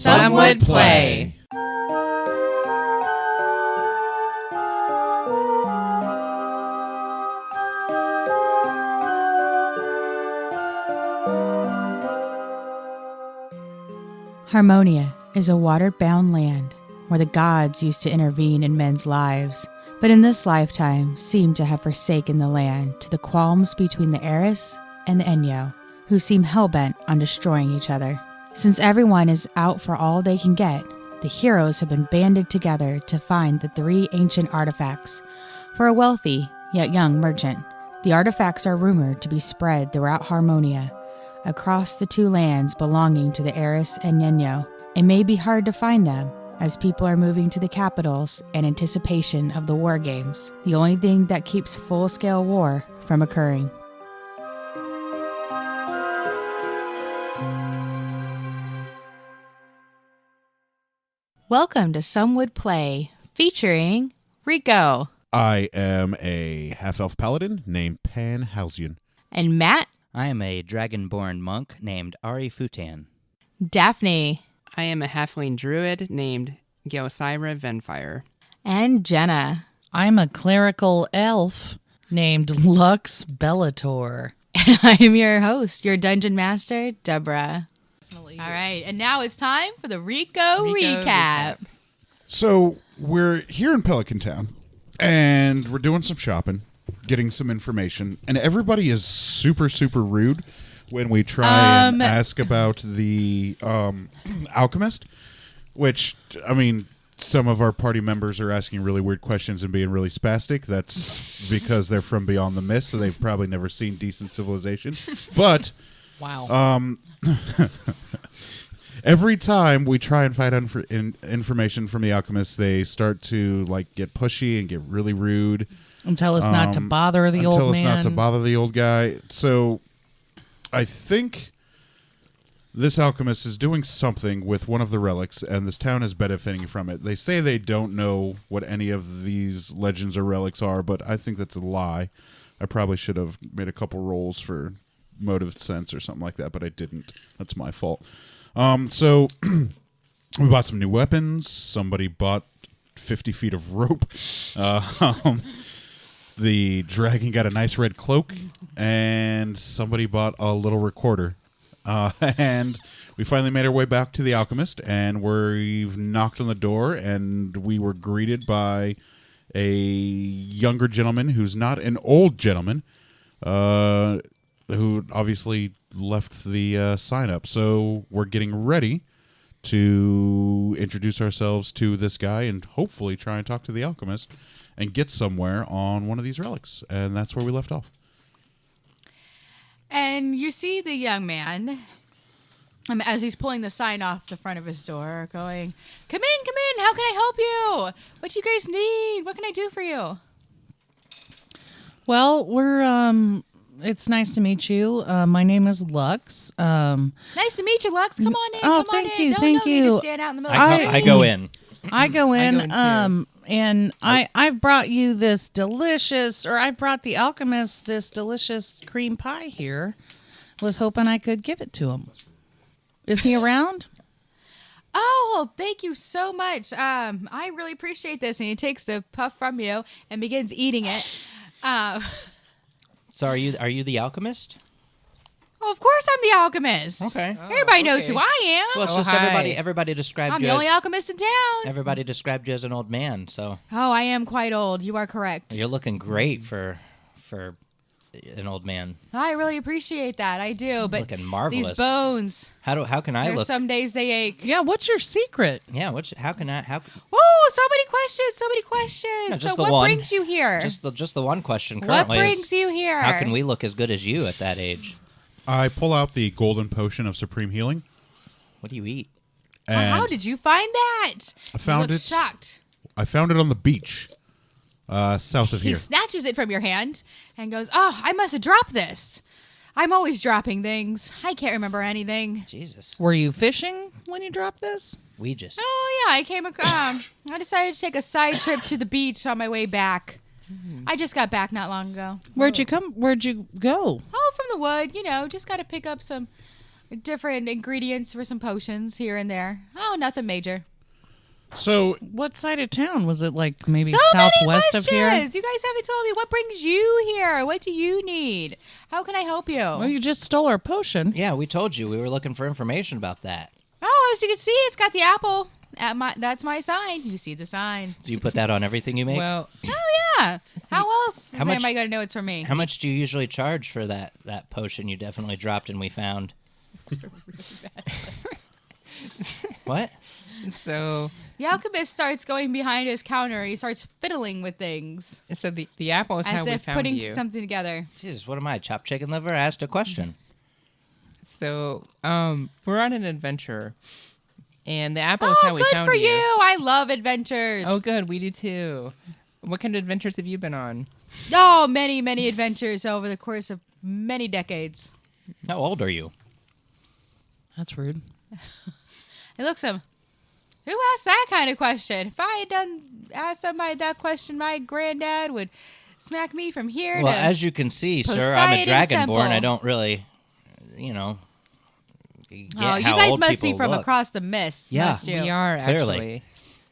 Some would play. Harmonia is a water-bound land where the gods used to intervene in men's lives, but in this lifetime seem to have forsaken the land to the qualms between the Eris and the Enyo, who seem hell-bent on destroying each other. Since everyone is out for all they can get, the heroes have been banded together to find the 3 ancient artifacts for a wealthy yet young merchant. The artifacts are rumored to be spread throughout Harmonia, across the 2 lands belonging to the Eris and Enyo. It may be hard to find them, as people are moving to the capitals in anticipation of the war games, the only thing that keeps full-scale war from occurring. Welcome to Some Would Play, featuring Rico. I am a half-elf paladin named Pan Halcyon. And Matt. I am a dragonborn monk named Ari Futan. Daphne. I am a halfling druid named Gelsira Venfire. And Jenna. I'm a clerical elf named Lux Bellator. And I'm your host, your dungeon master, Deborah. All right, and now it's time for the Rico recap. So we're here in Pelican Town, and we're doing some shopping, getting some information, and everybody is super, super rude when we try and ask about the Alchemist, which, I mean, some of our party members are asking really weird questions and being really spastic. That's because they're from beyond the mist, so they've probably never seen decent civilization. But wow. Every time we try and find information from the Alchemist, they start to get pushy and get really rude. And tell us not to bother the old man. Tell us not to bother the old guy. So I think this alchemist is doing something with one of the relics, and this town is benefiting from it. They say they don't know what any of these legends or relics are, but I think that's a lie. I probably should have made a couple rolls for motive sense or something like that, but I didn't. That's my fault. So we bought some new weapons. Somebody bought 50 feet of rope. The dragon got a nice red cloak, and somebody bought a little recorder. And we finally made our way back to the Alchemist, and we've knocked on the door, and we were greeted by a younger gentleman who's not an old gentleman, who obviously left the sign up. So we're getting ready to introduce ourselves to this guy and hopefully try and talk to the Alchemist and get somewhere on one of these relics. And that's where we left off. And you see the young man, as he's pulling the sign off the front of his door, going, come in, how can I help you? What you guys need? What can I do for you? Well, it's nice to meet you. My name is Lux. Nice to meet you, Lux. Come on in. Oh, come on thank in. you, thank you. Need to stand out in the middle. I go in. I go in. too. And I've brought you this delicious, or I brought the Alchemist this delicious cream pie here. Was hoping I could give it to him. Is he around? Oh, well, thank you so much. I really appreciate this. And he takes the puff from you and begins eating it. So are you the alchemist? Oh, of course I'm the alchemist. Okay. Everybody knows who I am. Well, it's just hi. everybody described I'm you the only as alchemist in town. everybody described you as an old man. So Oh, I am quite old. You are correct. you're looking great for an old man. I really appreciate that. I do. But Looking marvelous. these bones, How can I there's look? some days they ache. Yeah, what's your secret? Yeah. How can I? Oh, so many questions. So many questions. No, just so the what one. brings you here? Just the one question what currently brings is you here? how can we look as good as you at that age? I pull out the golden potion of supreme healing. What do you eat? Well, And how did you find that? I found you look it. shocked. I found it on the beach, south of He here. snatches it from your hand and goes, "Oh, I must have dropped this. I'm always dropping things. I can't remember anything." Jesus. Were you fishing when you dropped this? We just. Oh yeah, I came. I decided to take a side trip to the beach on my way back. I just got back not long ago. Where'd you go? Oh, from the wood. You know, just got to pick up some different ingredients for some potions here and there. Oh, nothing major. So What side of town was it? Like maybe So southwest many of here? questions. You guys haven't told me what brings you here. What do you need? How can I help you? Well, you just stole our potion. Yeah, we told you we were looking for information about that. Oh, as you can see, it's got the apple. That's my sign. You see the sign. Do you put that on everything you make? Well, Oh yeah. How else is How much- anybody gonna know it's from me? How much do you usually charge for that potion you definitely dropped and we found? What? so The alchemist starts going behind his counter. He starts fiddling with things the apple is how as we if found putting you. something together. Jesus, what am I, chopped chicken liver? I asked a question. So we're on an adventure, and the apple is Oh, how we good found for you! I love adventures. Oh, good. We do too. What kind of adventures have you been on? Oh, many, many adventures over the course of many decades. How old are you? That's rude. Hey, look, who asked that kind of question? If I had asked somebody that question, my granddad would smack me from here Well, to... as you can see, sir, I'm a Poseidon's dragonborn. I temple. don't really, get Oh, you how guys old must be people from look. across the mist, Yeah. must you? We are Clearly. actually.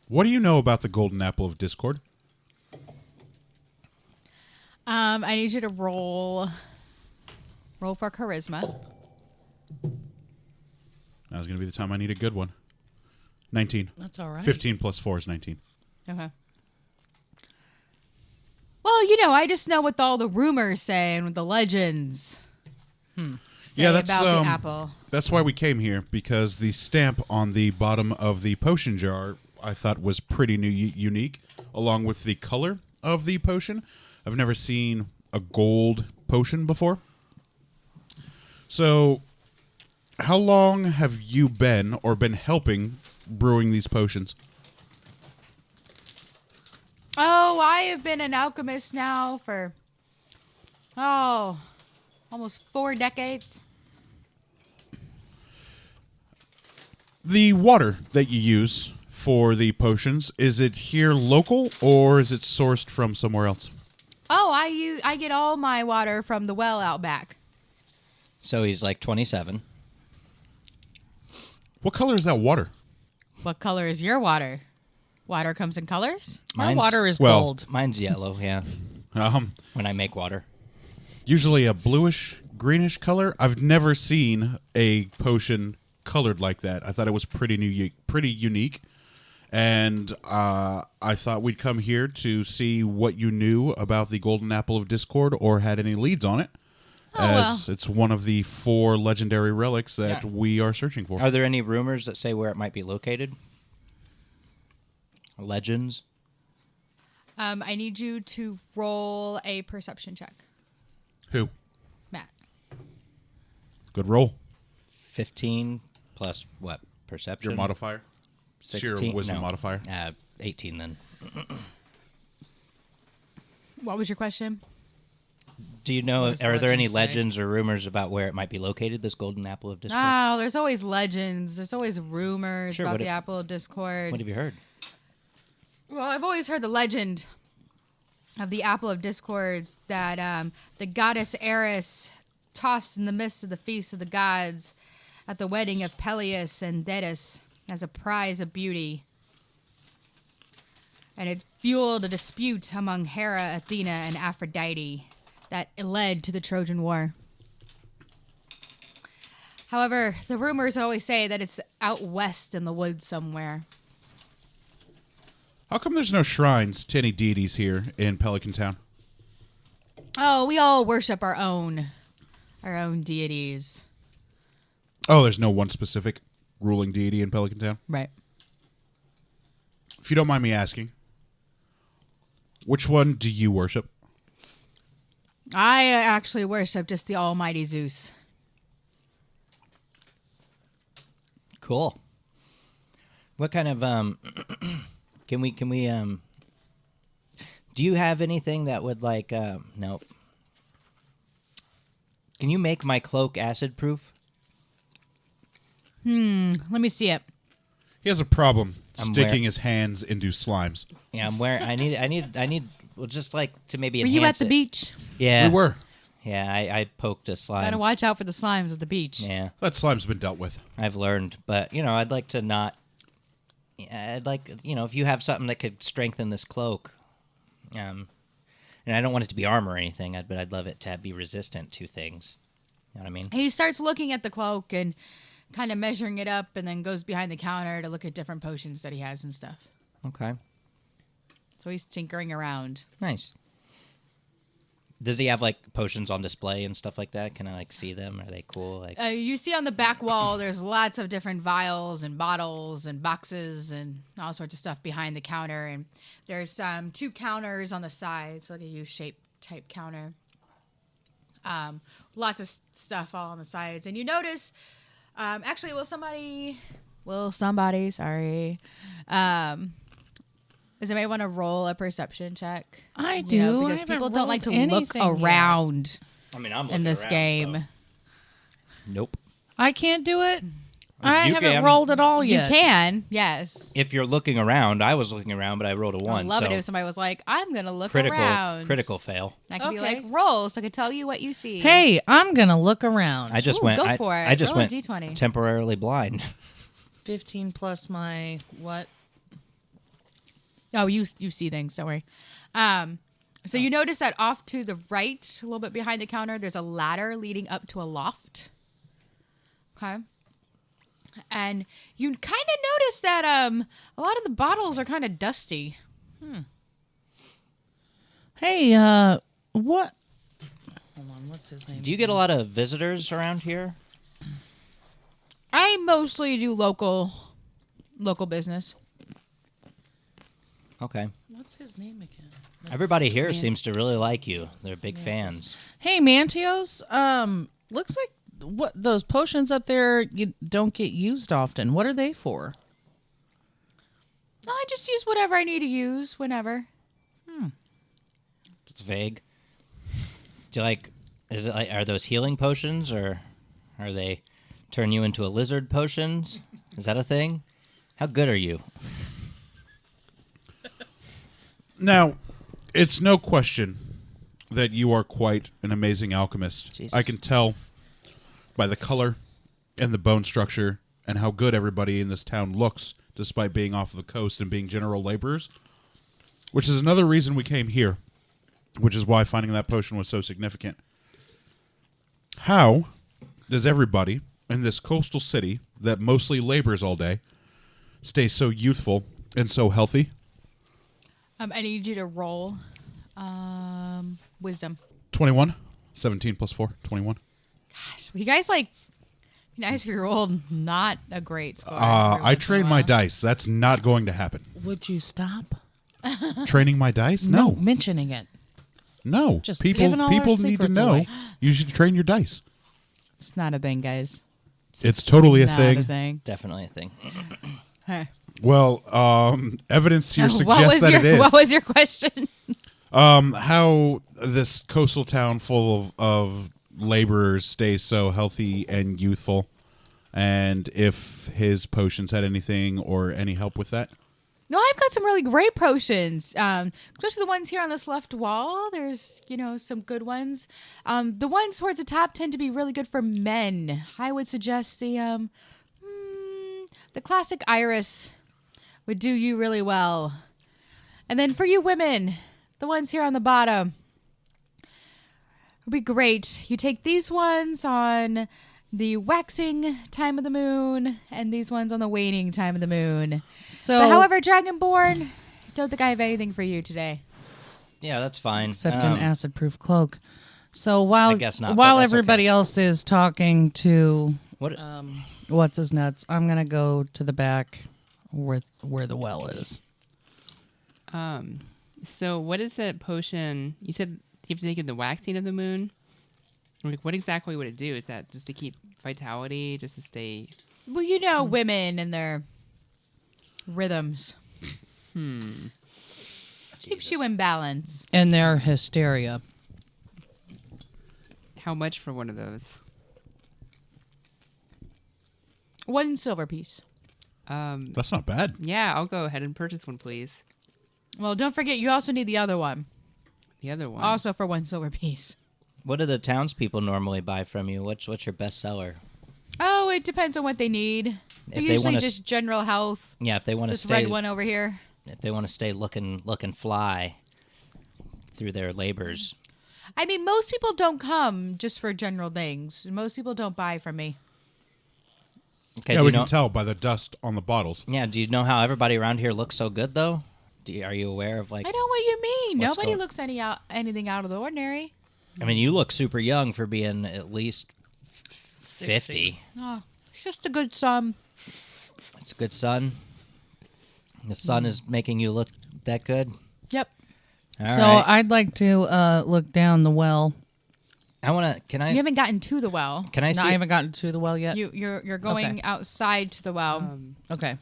what do you know about the golden apple of discord? I need you to roll for charisma. Now's going to be the time I need a good one. 19. That's all right. 15 plus 4 is 19. Okay. Well, I just know what all the rumors say and what the legends say Yeah, that's, about the apple. That's why we came here, because the stamp on the bottom of the potion jar I thought was pretty unique, along with the color of the potion. I've never seen a gold potion before. So, how long have you been helping brewing these potions? Oh, I have been an alchemist now for, almost 4 decades. The water that you use for the potions, is it here local or is it sourced from somewhere else? Oh, I get all my water from the well out back. So he's like 27. What color is that water? What color is your water? Water comes in colors? Our water is well- gold. Mine's yellow, yeah, when I make water. Usually a bluish, greenish color. I've never seen a potion colored like that. I thought it was pretty unique. And I thought we'd come here to see what you knew about the Golden Apple of Discord or had any leads on it. As it's one of the 4 legendary relics that we are searching for. Are there any rumors that say where it might be located? Legends? I need you to roll a perception check, Who? Matt. Good roll. 15 plus what? Perception? Your modifier? It's your 16? wisdom No. modifier. 18 then. What was your question? Do you know, What does are there any legends say? legends or rumors about where it might be located, this golden apple of Discord? Oh, there's always legends. There's always rumors Sure, about what the it- apple of discord. What have you heard? Well, I've always heard the legend of the apple of discords that the goddess Eris tossed in the midst of the feast of the gods at the wedding of Peleus and Thetis as a prize of beauty. And it fueled a dispute among Hera, Athena, and Aphrodite that led to the Trojan War. However, the rumors always say that it's out west in the woods somewhere. How come there's no shrines to any deities here in Pelican Town? Oh, we all worship our own deities. Oh, there's no one specific ruling deity in Pelican Town? Right. If you don't mind me asking, which one do you worship? I actually worship just the almighty Zeus. Cool. What kind of can we do you have anything that would like nope. Can you make my cloak acid proof? Let me see it. He has a problem I'm sticking aware. his hands into slimes. Yeah, I'm wearing I need well just like to maybe Were you at enhance the it. beach? Yeah. We were. Yeah, I poked a slime. Gotta watch out for the slimes at the beach. Yeah, That slime's been dealt with. I've learned. But, I'd like to not... I'd like, if you have something that could strengthen this cloak. And I don't want it to be armor or anything, but I'd love it to be resistant to things. You know what I mean? He starts looking at the cloak and kind of measuring it up, and then goes behind the counter to look at different potions that he has and stuff. Okay. So he's tinkering around. Nice. Does he have, potions on display and stuff like that? Can I, see them? Are they cool? You see on the back wall, there's lots of different vials and bottles and boxes and all sorts of stuff behind the counter. And there's 2 counters on the side, so like a U-shaped type counter. Lots of stuff all on the sides. And you notice, actually, will somebody, sorry. Does anybody want to roll a perception check? I do. Because I people haven't don't like to rolled look anything yet. around I mean, I'm in this game. So. Nope. I can't do it. I You haven't can. rolled at all You yet. can, yes. If you're looking around, I was looking around, but I rolled a 1. I'd love so it if somebody was like, I'm going to look critical, around. critical fail. And I can be Okay. like, roll so I can tell you what you see. Hey, I'm gonna look around. I just Ooh, went. go I, for it. I just Roll a went D20. temporarily blind. 15 plus my what? Oh, you see things, don't worry. So you notice that off to the right, a little bit behind the counter, there's a ladder leading up to a loft. Okay. And you kind of notice that a lot of the bottles are kind of dusty. Hey, what? Hold on, what's his name? Do you get a lot of visitors around here? I mostly do local business. Okay. What's his name again? Everybody here seems to really like you. They're big fans. Hey, Mantios. Looks like what those potions up there you don't get used often. What are they for? No, I just use whatever I need to use whenever. It's vague. Do you is it are those healing potions or are they turn you into a lizard potions? Is that a thing? How good are you? Now, it's no question that you are quite an amazing alchemist. Jesus. I can tell by the color and the bone structure and how good everybody in this town looks, despite being off of the coast and being general laborers, which is another reason we came here, which is why finding that potion was so significant. How does everybody in this coastal city that mostly labors all day stay so youthful and so healthy? I need you to roll wisdom. 21. 17 plus 4. 21. Gosh, you guys be nice if you rolled not a great score. I train my dice. That's not going to happen. Would you stop? Training my dice? No. mentioning it. No. Just people giving all our need to secrets know away. you should train your dice. It's not a thing, guys. It's totally a Not thing. a thing. Definitely a thing. Huh. Well, evidence here What suggests was that your it is. What was your question? How this coastal town full of laborers stays so healthy and youthful, and if his potions had anything or any help with that. No, I've got some really great potions. Especially the ones here on this left wall. There's, some good ones. The ones towards the top tend to be really good for men. I would suggest the classic iris would do you really well. And then for you women, the ones here on the bottom would be great. You take these ones on the waxing time of the moon and these ones on the waning time of the moon. So, But however, Dragonborn, don't think I have anything for you today. Yeah, that's fine. except an acid-proof cloak. So while I guess not, but while that's everybody okay. else is talking to What? what's his nuts, I'm gonna go to the back where the well is. So what is that potion? You said you have to take it the waxing of the moon. Like, what exactly would it do? Is that just to keep vitality, just to stay? Well, women and their rhythms. Keeps you in balance. And their hysteria. How much for one of those? 1 silver piece. That's not bad. Yeah, I'll go ahead and purchase one, please. Well, don't forget, you also need the other one. The other one. Also for 1 silver piece. What do the townspeople normally buy from you? What's your best seller? Oh, it depends on what they need. If they Usually wanna just general health. Yeah, if they want to This stay, red one over here. if they want to stay looking fly through their labors. I mean, most people don't come just for general things. Most people don't buy from me. Okay, Yeah, do we you know, can tell by the dust on the bottles. Yeah, do you know how everybody around here looks so good though? Are you aware of like? I know what you mean. what's Nobody going- looks anything out of the ordinary. I mean, you look super young for being at least 50. Oh, it's just a good sum. It's a good sun. The sun is making you look that good. Yep. All So right. I'd like to look down the well. I want to. Can You I? haven't gotten to the well. Can I No, see? I haven't gotten to the well yet. You're going Okay. outside to the well. Okay.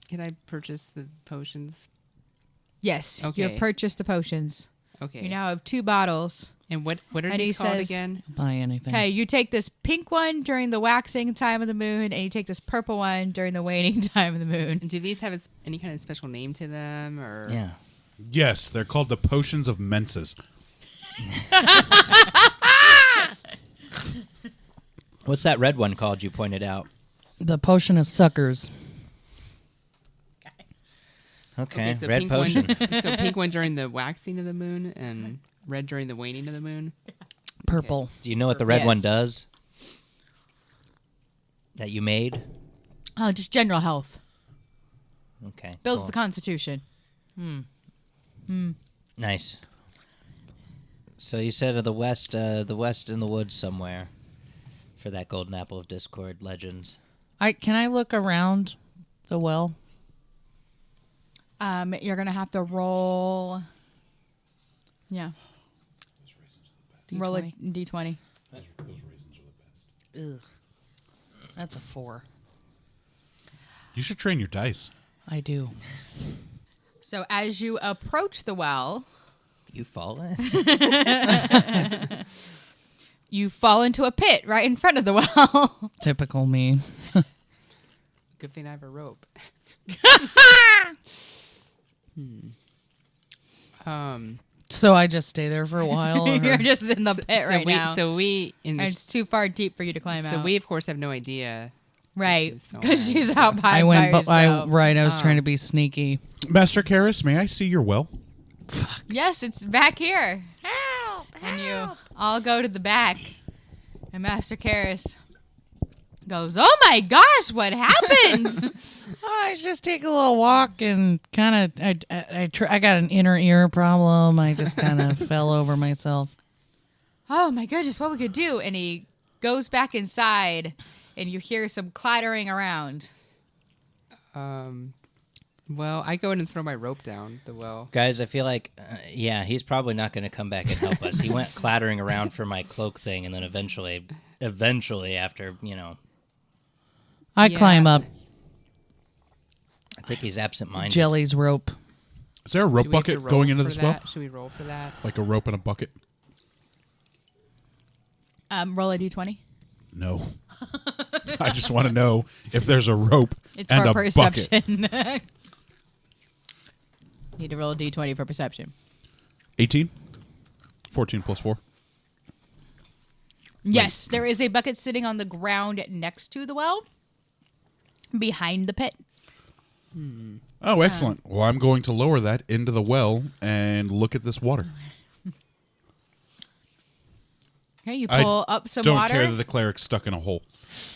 Can I purchase the potions? Yes. You Okay. have purchased the potions. Okay. You now have 2 bottles. and what are and he these called says- again? Buy anything. Okay, you take this pink one during the waxing time of the moon, and you take this purple one during the waning time of the moon. And do these have any kind of special name to them, or Yeah. Yes, they're called the potions of menses. What's that red one called? You pointed out. The potion of suckers. Okay, so red pink potion. One, so pink one during the waxing of the moon, and red during the waning of the moon. Purple. Do you know what the red one Yes. does? That you made? Oh, just general health. Okay. Builds cool. the constitution. Nice. So you said of the west in the woods somewhere, for that golden apple of discord legends. Can I look around the well? You're going to have to roll. Yeah. Roll a D20. Ugh. That's a 4. You should train your dice. I do. So as you approach the well, You fall in? you fall into a pit right in front of the well. Typical me. Good thing I have a rope. So I just stay there for a while. or- You're just in the pit right now. So we in and the, it's too far deep for you to climb so out. we of course have no idea. right. she's going Because on. she's out by I went, but herself. I was trying to be sneaky. Master Karras, may I see your well? Yes, it's back here. And you all go to the back. And Master Karras goes, "Oh my gosh, what happened?" I just take a little walk and kind of I got an inner ear problem. I just kind of fell over myself. Oh my goodness, what we could do? And he goes back inside, and you hear some clattering around. Well, I go in and throw my rope down the well. Guys, I feel like, he's probably not going to come back and help us. He went clattering around for my cloak thing, and then eventually after, I Yeah. climb up I think he's absent-minded. Jelly's rope. Is there a rope Do we have to bucket roll going into for this well? that? Should we roll for that? Like a rope and a bucket? Roll a d20. No. I just want to know if there's a rope It's and for a bucket. perception. Need to roll a d20 for perception. 18? 14 plus 4. Yes, there is a bucket sitting on the ground next to the well, behind the pit. Oh, excellent. Well, I'm going to lower that into the well and look at this water. Okay, you I pull up some Don't water. care that the cleric's stuck in a hole.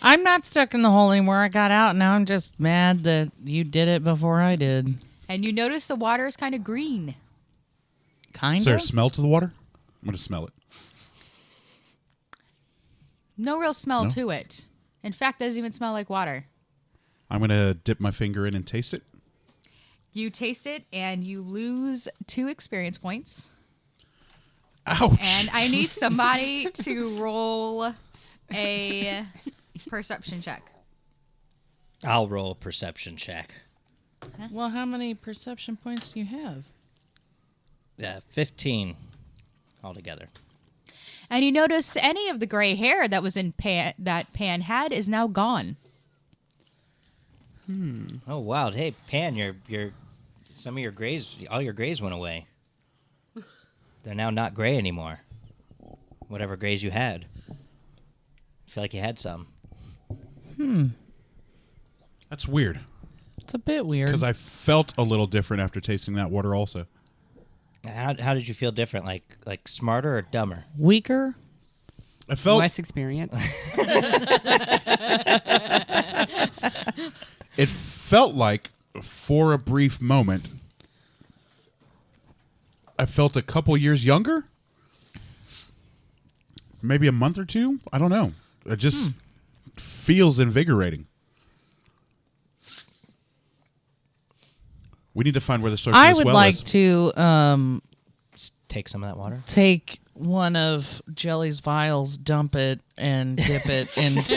I'm not stuck in the hole anymore. I got out. Now I'm just mad that you did it before I did. And you notice the water is kind of green. Kind Is there a of. smell to the water? I'm going to smell it. No real smell No? to it. In fact, doesn't even smell like water. I'm going to dip my finger in and taste it. You taste it and you lose 2 experience points. Ouch. And I need somebody to roll a perception check. I'll roll a perception check. Well, how many perception points do you have? 15 altogether. And you notice any of the gray hair that was in that Pan had is now gone. Oh wow! Hey Pan, your all your grays went away. They're now not gray anymore. whatever grays you had. I feel like you had some. That's weird. It's a bit weird. Because I felt a little different after tasting that water also. How did you feel different? Like smarter or dumber? Weaker? I felt Less experience. it felt like for a brief moment I felt a couple years younger. Maybe a month or two. I don't know. It just feels invigorating. We need to find where the source of I this would well like is. to Take some of that water. take one of Jelly's vials, dump it, and dip it into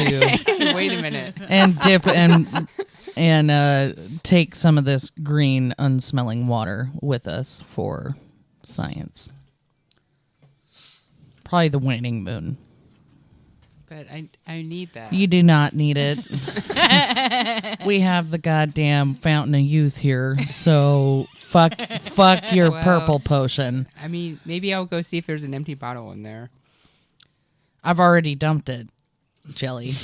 Wait a minute. and dip and take some of this green, unsmelling water with us for science. Probably the waning moon. But I need that. You do not need it. We have the goddamn fountain of youth here, so fuck your Wow. purple potion. I mean, maybe I'll go see if there's an empty bottle in there. I've already dumped it, Jelly.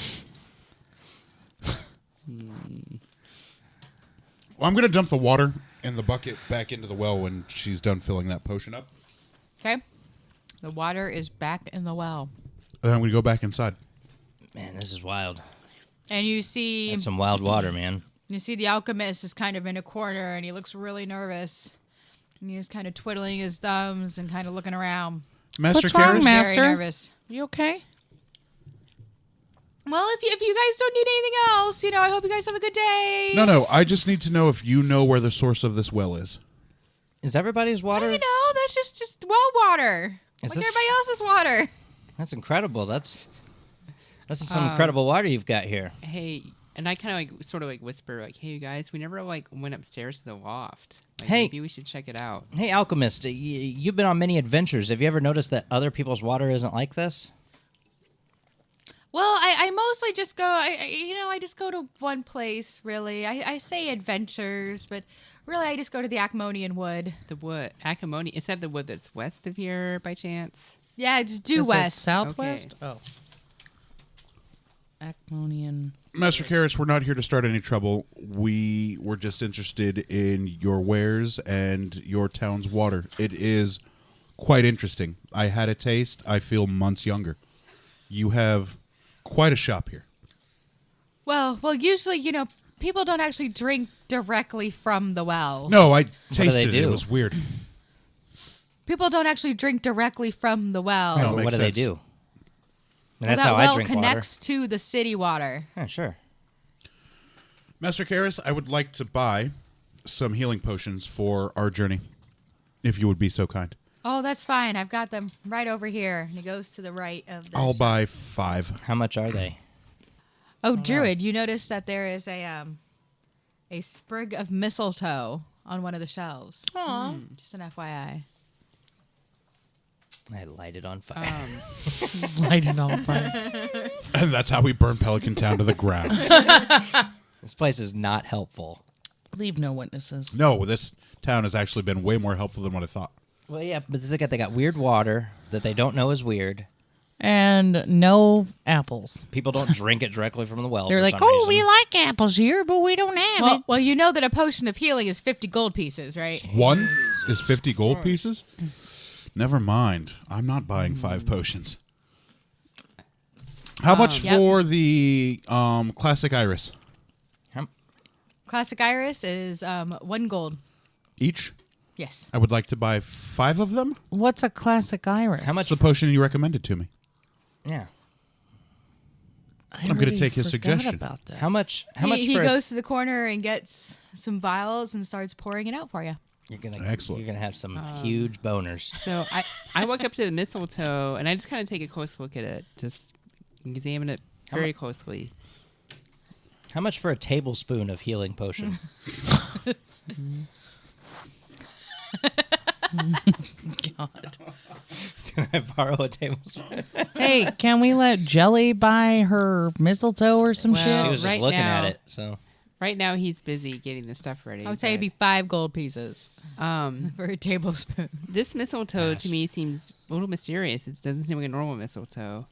Well, I'm going to dump the water and the bucket back into the well when she's done filling that potion up. Okay. The water is back in the well. And then I'm going to go back inside. Man, this is wild. And you see That's some wild water, man. the alchemist is kind of in a corner and he looks really nervous. And he's kind of twiddling his thumbs and kind of looking around. Master What's wrong, Karras? Master? Very nervous. You okay? Well, if you guys don't need anything else, I hope you guys have a good day. No, I just need to know if you know where the source of this well is. Is everybody's water? That's just well water. Is Like this- everybody else's water. That's incredible. That's some incredible water you've got here. Hey, and I kind of sort of whisper hey, you guys, we never went upstairs to the loft. Hey. Maybe we should check it out. Hey, Alchemist, you've been on many adventures. Have you ever noticed that other people's water isn't like this? Well, I mostly just go. I just go to one place. Really, I say adventures, but really, I just go to the Akmonian wood. The wood, Akmonian. Is that the wood that's west of here by chance? Yeah, it's due Is it west. southwest? Oh. Akmonian. Master Karras, we're not here to start any trouble. We were just interested in your wares and your town's water. It is quite interesting. I had a taste. I feel months younger. You have quite a shop here. Well, usually, people don't actually drink directly from the well. No, I do they tasted it. It do? was weird. People don't actually drink directly from the well. No, But makes what do they sense. do? And Well, that's that how well I drink connects to the city water. water. Yeah, sure. Master Karras, I would like to buy some healing potions for our journey, if you would be so kind. Oh, that's fine. I've got them right over here. And he goes to the right of the I'll shop. buy 5. How much are they? Oh, Druid, you notice that there is a sprig of mistletoe on one of the shelves. Aw. Just an FYI. I light it on fire. Light it on fire. And that's how we burn Pelican Town to the ground. This place is not helpful. Leave no witnesses. No, this town has actually been way more helpful than what I thought. Well, yeah, but they got weird water that they don't know is weird. And no apples. People don't drink it directly from the well. They're for like, some oh, we reason. like apples here, but we don't have it. Well, you know that a potion of healing is 50 gold pieces, right? One is 50 gold pieces? Never mind. I'm not buying 5 potions. How much Yep. for the classic iris? Classic Iris is 1 gold. Each? Yes. I would like to buy 5 of them. What's a classic iris? How What's much? the potion you recommended to me? Yeah. I'm gonna take his suggestion. About that. How much? How much He for? goes to the corner and gets some vials and starts pouring it out for you. Excellent. You're gonna have some huge boners. So I walk up to the mistletoe and I just kind of take a close look at it, just examine it very closely. How much for a tablespoon of healing potion? God. Can I borrow a tablespoon? Hey, can we let Jelly buy her mistletoe or some Well, She shit? was just right looking now- at it. So Right now, he's busy getting the stuff ready. I would say it'd be 5 gold pieces for a tablespoon. This mistletoe to me seems a little mysterious. It doesn't seem like a normal mistletoe.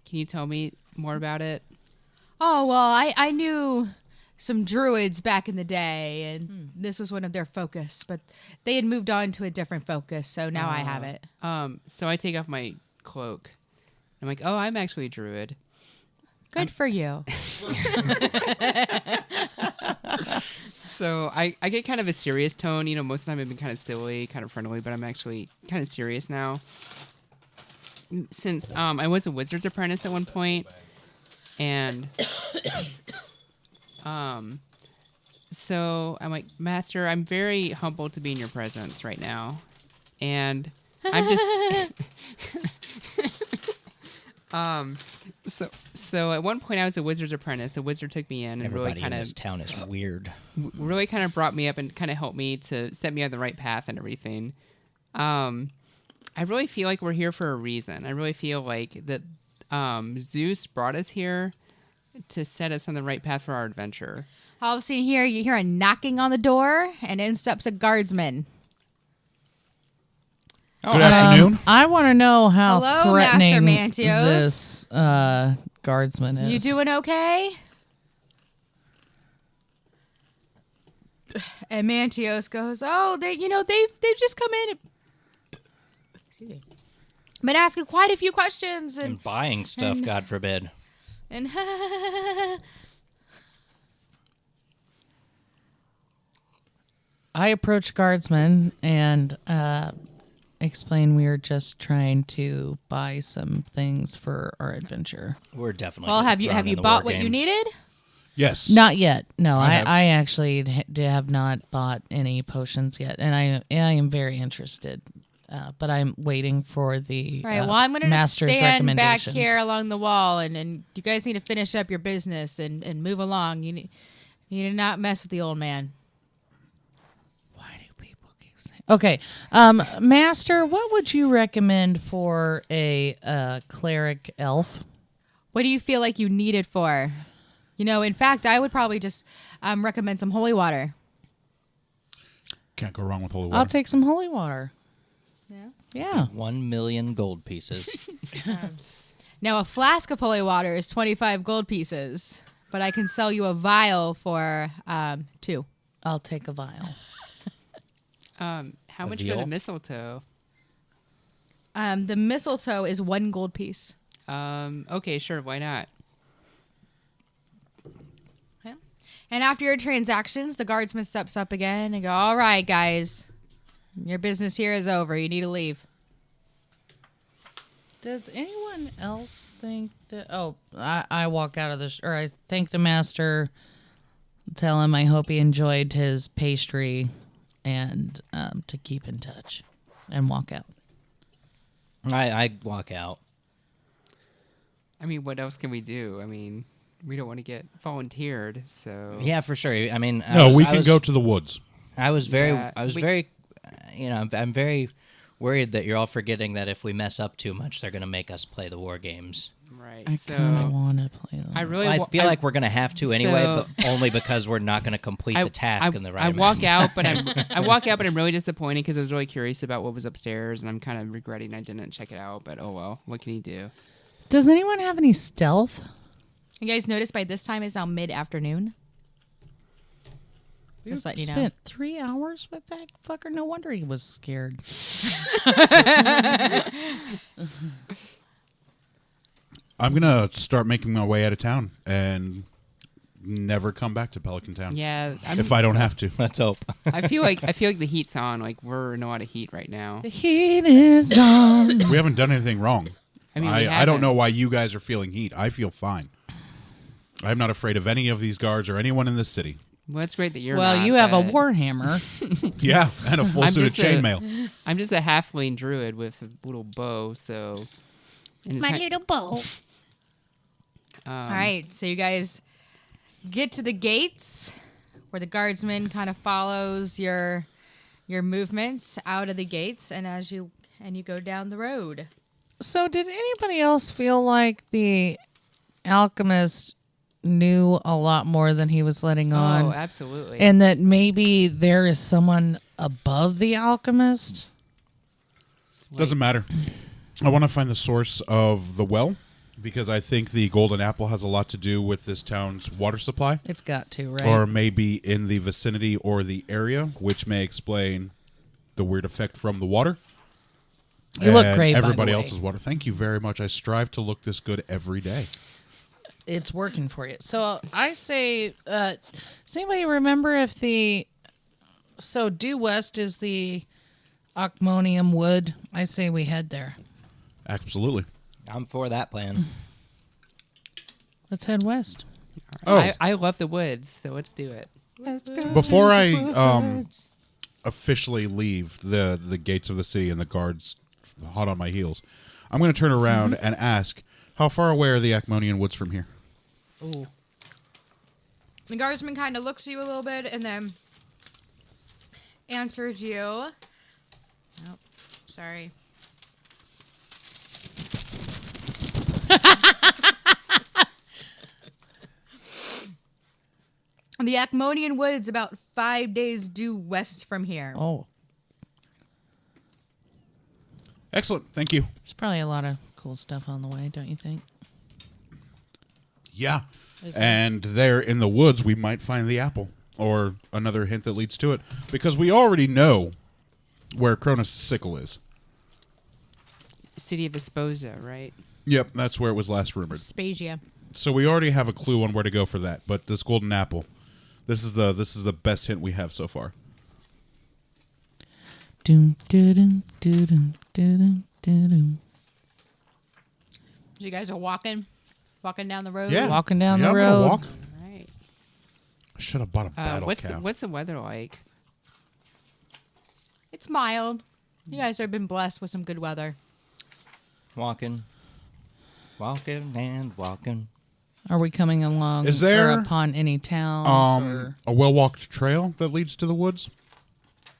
Can you tell me more about it? Oh, well, I knew some druids back in the day, and this was one of their focus, but they had moved on to a different focus, so now I have it. So I take off my cloak. I'm like, oh, I'm actually a druid. Good for you. So I get kind of a serious tone. You know, most of the time I've been kind of silly, kind of friendly, but I'm actually kind of serious now. Since I was a wizard's apprentice at one point, and so I'm like, Master, I'm very humbled to be in your presence right now, and I'm just So at one point I was a wizard's apprentice. A wizard took me in and Everybody really kind in of this town is weird. really kind of brought me up and kind of helped me to set me on the right path and everything. I really feel like we're here for a reason. I really feel like that Zeus brought us here to set us on the right path for our adventure. All of a sudden here, you hear a knocking on the door, and in steps a guardsman. Good afternoon. I want to know how Hello, threatening Master Mantios. this guardsman is. You doing okay? And Mantios goes, "Oh, they've just come in. Been asking quite a few questions And buying stuff, God forbid. and I approach guardsman and explain we are just trying to buy some things for our adventure. We're definitely. well, have thrown you in the bought war what you games. needed? Yes. Not yet. No, I have. I actually have not bought any potions yet, and I am very interested. But I'm waiting for the All right. Well, I'm going to master's stand back recommendations. here along the wall, and you guys need to finish up your business and move along. You need to not mess with the old man. Why do people keep saying? Okay, Master, what would you recommend for a cleric elf? What do you feel like you need it for? In fact, I would probably just recommend some holy water. Can't go wrong with holy water. I'll take some holy water. Yeah. 1 million gold pieces. Now, a flask of holy water is 25 gold pieces, but I can sell you a vial for 2. I'll take a vial. How much for veal? the mistletoe? The mistletoe is 1 gold piece. Okay, sure, why not? Okay. And after your transactions, the guardsman steps up again and go, "All right, guys, your business here is over. You need to leave." Does anyone else think that... Oh, I walk out of or I thank the master, tell him I hope he enjoyed his pastry, and to keep in touch, and walk out. I walk out. I mean, what else can we do? I mean, we don't want to get volunteered, so... Yeah, for sure. I mean, we can go to the woods. I was very, Yeah, I'm very worried that you're all forgetting that if we mess up too much, they're going to make us play the war games. Right, I kind of so... want to play them. I really I wa- feel like we're going to have to anyway, so- but only because we're not going to complete the task in the right I amount walk of out, but time. I'm really disappointed because I was really curious about what was upstairs, and I'm kind of regretting I didn't check it out. But oh well, what can you do? Does anyone have any stealth? You guys notice by this time it's now mid-afternoon? We Just letting you know. spent 3 hours with that fucker. No wonder he was scared. I'm gonna start making my way out of town and never come back to Pelican Town. Yeah, If I don't have to. Let's hope. I feel like the heat's on. Like we're in a lot of heat right now. The heat is on. We haven't done anything wrong. I mean, we I don't haven't. know why you guys are feeling heat. I feel fine. I'm not afraid of any of these guards or anyone in this city. Well, it's great that you're. Well, not, you have a but warhammer. Yeah, and a full I'm suit of just a- chainmail. I'm just a halfling druid with a little bow, so. and My it's little bow. All All right, so you guys get to the gates where the guardsman kind of follows your movements out of the gates, and you go down the road. So, did anybody else feel like the alchemist knew a lot more than he was letting on. Oh, absolutely. And that maybe there is someone above the alchemist. Doesn't matter. I want to find the source of the well because I think the golden apple has a lot to do with this town's water supply. It's got to, right? Or maybe in the vicinity or the area, which may explain the weird effect from the water. You look and great, by the everybody way. else's water. Thank you very much. I strive to look this good every day. It's working for you. So I say, does anybody remember if so due west is the Akmonian wood? I say we head there. Absolutely. I'm for that plan. Let's head west. Oh, I love the woods, so let's do it. before I officially leave the gates of the city and the guards hot on my heels, I'm going to turn around and ask, how far away are the Akmonian woods from here? Ooh. The guardsman kind of looks at you a little bit and then answers you. Oh, sorry. The Akmonian woods about 5 days due west from here. Oh, Excellent. Thank you. there's probably a lot of cool stuff on the way, don't you think? Yeah. Is there? And there in the woods, we might find the apple or another hint that leads to it because we already know where Cronus' sickle is. City of Esposa, right? Yep, that's where it was last rumored. Spagia. So we already have a clue on where to go for that. But this golden apple, this is the best hint we have so far. Doom, doom, doom, doom, doom. You guys are walking down the road. Yeah, Walking down the I'm gonna road. walk. All right. I should have bought a battle cap. What's the weather like? It's mild. You guys have been blessed with some good weather. Walking and walking. Are we coming along Is there, or upon any towns? Or? a well-walked trail that leads to the woods,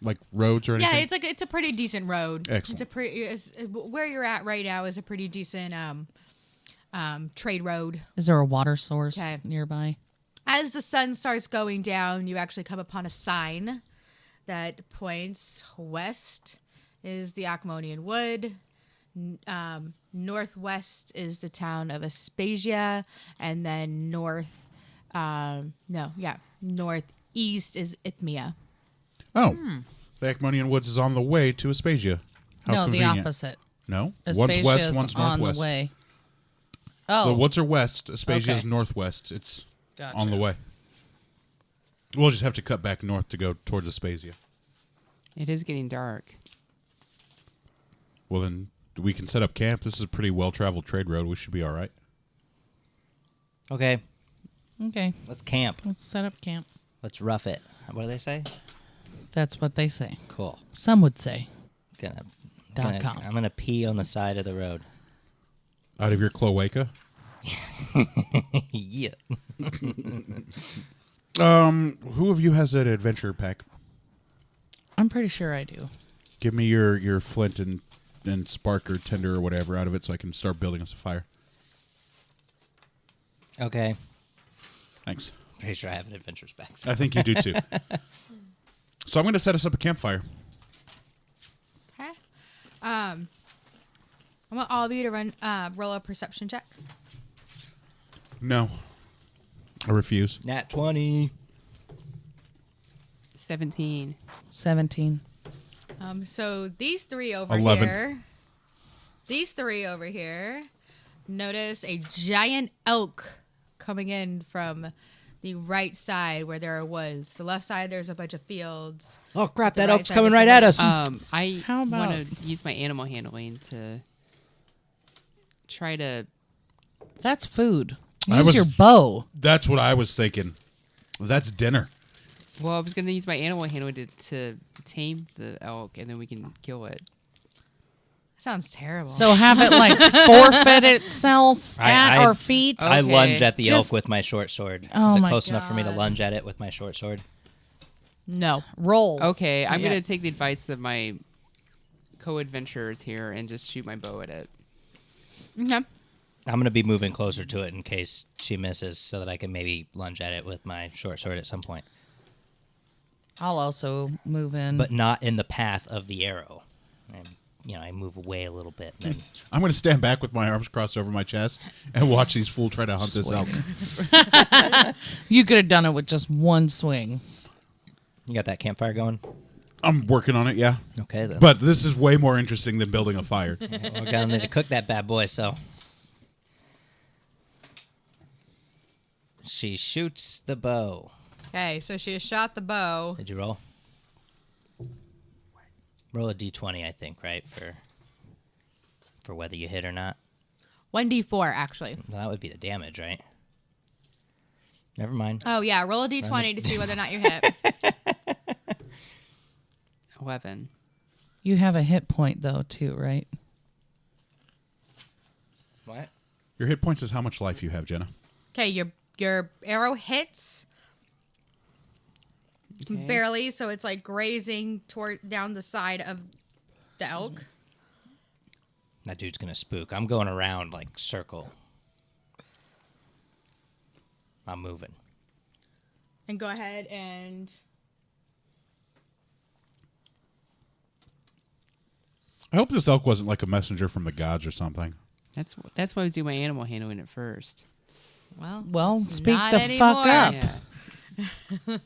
like roads or anything? Yeah, it's a pretty decent road. Excellent. Where you're at right now is a pretty decent trade road. Is there a water source 'Kay. nearby? As the sun starts going down, you actually come upon a sign that points west is the Akmonian Wood. Northwest is the town of Aspasia, and then northeast is Ithmia. Oh, the Akmonian woods is on the way to Aspasia. How No, convenient. the opposite. No, Aspasia one's west, is one's on northwest. the way. The Oh, woods are west. Aspasia is Okay. northwest. It's gotcha. on the way. We'll just have to cut back north to go towards Aspasia. It is getting dark. Well, then we can set up camp. This is a pretty well-traveled trade road. We should be all right. Okay, Okay, let's camp. let's set up camp. Let's rough it. What do they say? That's what they say. Cool. Some would say. I'm gonna pee on the side of the road. Out of your cloaca. Yeah. Who of you has that adventure pack? I'm pretty sure I do. Give me your flint and spark or tinder or whatever out of it so I can start building us a fire. Okay. Thanks. Pretty sure I have an adventurous back. I think you do too. So I'm going to set us up a campfire. Okay. I want all of you to roll a perception check. No. I refuse. Nat 20. 17. 17. So these three over 11. here, notice a giant elk coming in from the right side where there are woods. The left side, there's a bunch of fields. Oh crap! The That right elk's side coming is right the at woods. us. I How about- want to use my animal handling to try to. That's food. I Use was- your bow. That's what I was thinking. That's dinner. Well, I was going to use my animal handling to tame the elk, and then we can kill it. Sounds terrible. So have it like forfeit itself at I- our feet. I Okay. lunge at the Just- elk with my short sword. Oh Is it my close enough for me to God. lunge at it with my short sword? no. Roll. Okay, I'm Yeah. going to take the advice of my co-adventurers here and just shoot my bow at it. Okay. I'm going to be moving closer to it in case she misses so that I can maybe lunge at it with my short sword at some point. I'll also move in. But not in the path of the arrow. And, I move away a little bit. Then I'm going to stand back with my arms crossed over my chest and watch these fools try to hunt this elk. You could have done it with just one swing. you got that campfire going? I'm working on it, yeah. Okay, then. But this is way more interesting than building a fire. We're going to cook that bad boy, so. She shoots the bow. Okay, so she has shot the bow. Did you roll? Roll a d20, I think, right? For whether you hit or not. 1d4, actually. Well, that would be the damage, right? Never mind. Oh, yeah, roll a d20 to see whether or not you hit. 11. You have a hit point, though, too, right? What? Your hit points is how much life you have, Jenna. Okay, your arrow hits Okay. barely, so it's like grazing down the side of the elk. That dude's going to spook. I'm going around, like, circle. I'm moving. And go ahead and... I hope this elk wasn't like a messenger from the gods or something. That's why I was doing my animal handling at first. Well, speak not the fuck anymore. up. Yeah.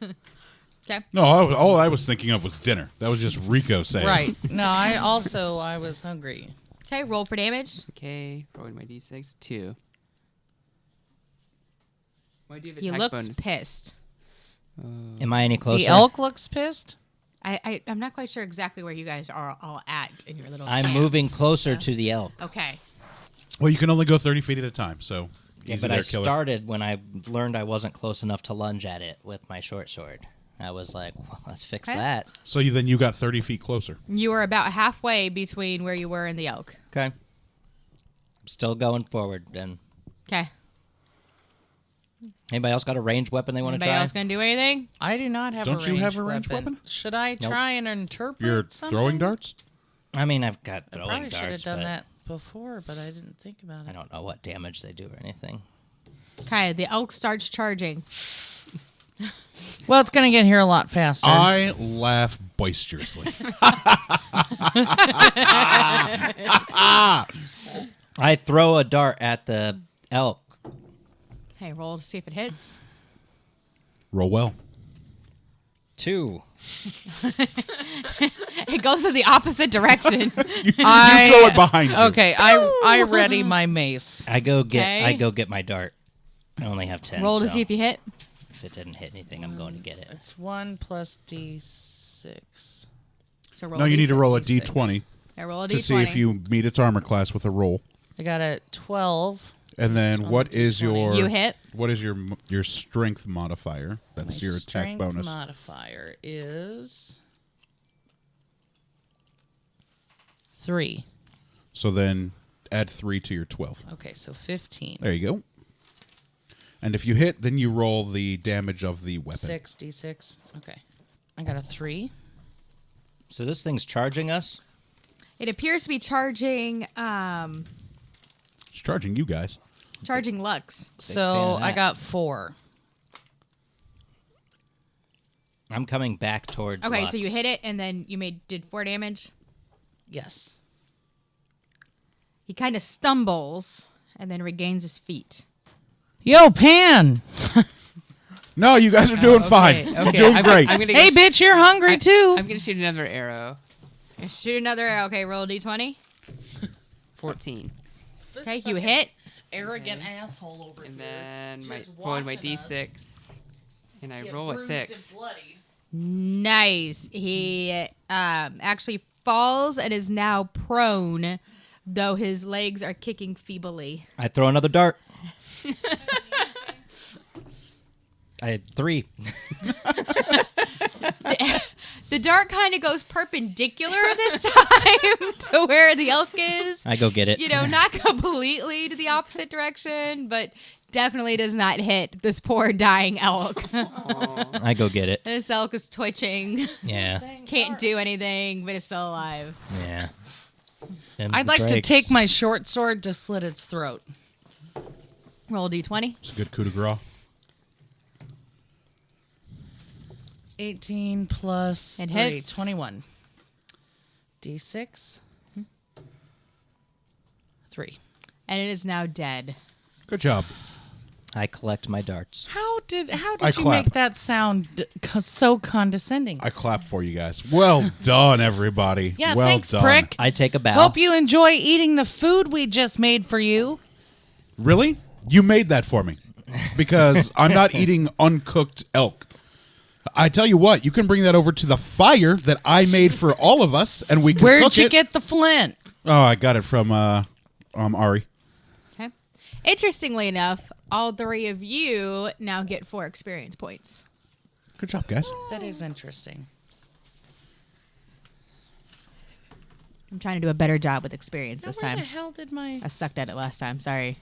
Okay. No, all I was thinking of was dinner. That was just Rico saying. Right. No, I was hungry. Okay, roll for damage. Okay, rolling my d6. 2. Why do you have He attack looks bonus? pissed. Am I any closer? The elk looks pissed. I'm not quite sure exactly where you guys are all at in your little I'm camp. moving closer to the elk. Okay. Well, you can only go 30 feet at a time, so Yeah, easy but there, I killer. started when I learned I wasn't close enough to lunge at it with my short sword. I was like, well, let's fix Okay. that. So then you got 30 feet closer. You were about halfway between where you were and the elk. Okay. Still going forward, then. Okay. Anybody else got a ranged weapon they want to Anybody try? else gonna do anything? I do not have Don't a you ranged have a ranged weapon? Should I Nope. try and interpret You're something? throwing darts? I mean, I've got I throwing probably should have darts, done but that before, but I didn't think about it. I don't know what damage they do or anything. Okay, the elk starts charging. Well, it's going to get here a lot faster. I laugh boisterously. I throw a dart at the elk. Hey, roll to see if it hits. Roll well. 2. It goes in the opposite direction. You throw it behind you. Okay, I ready my mace. I go Okay. get my dart. I only have 10. Roll to so see if you hit. if it didn't hit anything, I'm going to get it. It's 1 plus D6. So roll No, a you need to D6. roll a d20 Yeah, roll a to D20. see if you meet its armor class with a roll. I got a 12. And then On what the is D20. your You hit. What is your strength modifier? That's My your attack strength bonus. modifier is 3. So then add 3 to your 12. Okay, so 15. There you go. And if you hit, then you roll the damage of the weapon. 6d6. Okay. I got a 3. So this thing's charging us? It appears to be charging It's charging you guys. Lux. fan So of I that. got 4. I'm coming back towards Okay, Lux. so you hit it and then you did 4 damage. Yes. He kind of stumbles and then regains his feet. Yo, Pan! No, you guys are doing fine. Okay, You're doing great. I'm gonna Hey, go bitch, you're hungry too. I'm gonna shoot another arrow. You shoot another arrow. Okay, roll a d20. 14. Okay, you hit. Arrogant asshole over And then Just rolling my watching us. d6. And I roll a 6. Nice. He actually falls and is now prone, though his legs are kicking feebly. I throw another dart. I had 3. The dart kind of goes perpendicular this time to where the elk is. I go get it. You know, not completely to the opposite direction, but definitely does not hit this poor dying elk. I go get it. This elk is twitching, Yeah. can't do anything, but is still alive. Yeah. I'd like to take my short sword to slit its throat. Roll a d20. It's a good coup de grace. 18 plus It 3, hits. 21. D6. 3. And it is now dead. Good job. I collect my darts. How did I you clap. make that sound so condescending? I clap for you guys. Well done, everybody. Yeah, well thanks, done. prick. I take a bow. Hope you enjoy eating the food we just made for you. Really? You made that for me. Because I'm not eating uncooked elk. I tell you what, you can bring that over to the fire that I made for all of us, and we can Where'd cook you it. get the flint? Oh, I got it from Ari. Okay. Interestingly enough, all 3 of you now get 4 experience points. Good job, guys. That is interesting. I'm trying to do a better job with experience this Where time. the hell did my... I sucked at it last time. Sorry.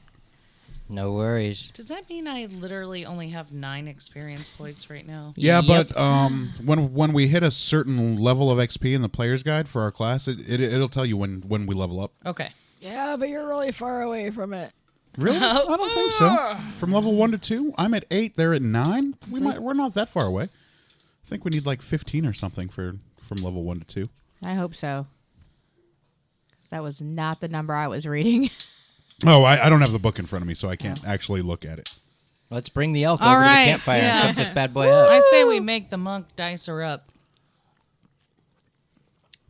No worries. Does that mean I literally only have 9 experience points right now? Yeah, Yep. but when we hit a certain level of XP in the player's guide for our class, it'll tell you when we level up. Okay. Yeah, but you're really far away from it. Really? I don't think so. From level 1 to 2, I'm at 8. They're at 9. We're not that far away. I think we need like 15 or something from level 1 to 2. I hope so. 'Cause that was not the number I was reading. Oh, I don't have the book in front of me, so I can't actually look at it. Let's bring the elk All over to the right, campfire yeah. and cook this bad boy up. I say we make the monk dice her up.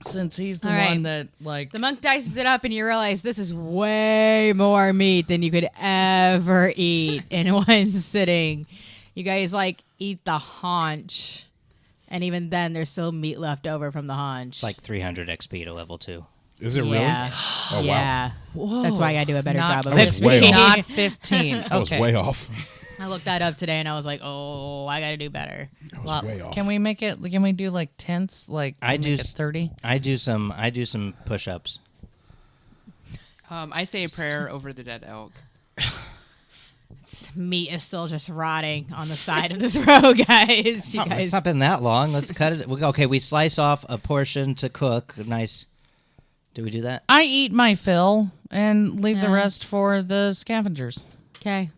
Since he's the All right. one that, like... The monk dices it up, and you realize this is way more meat than you could ever eat in one sitting. You guys, eat the haunch. And even then, there's still meat left over from the haunch. It's like 300 XP to level 2. Is it yeah. really? Oh, wow. Yeah. Whoa. That's why I got to do a better Not job of That's way XP. off. Not 15. Okay. I was way off. I looked that up today, and I was like, oh, I got to do better. I was Well, way off. can we make it? Can we do like tenths? Like I make do it 30. I do some push-ups. I say a prayer over the dead elk. This meat is still just rotting on the side of this row, guys. You It's guys. not been that long. Let's cut it. Okay, we slice off a portion to cook. Nice. Do we do that? I eat my fill and leave the Yeah. rest for the scavengers. Okay.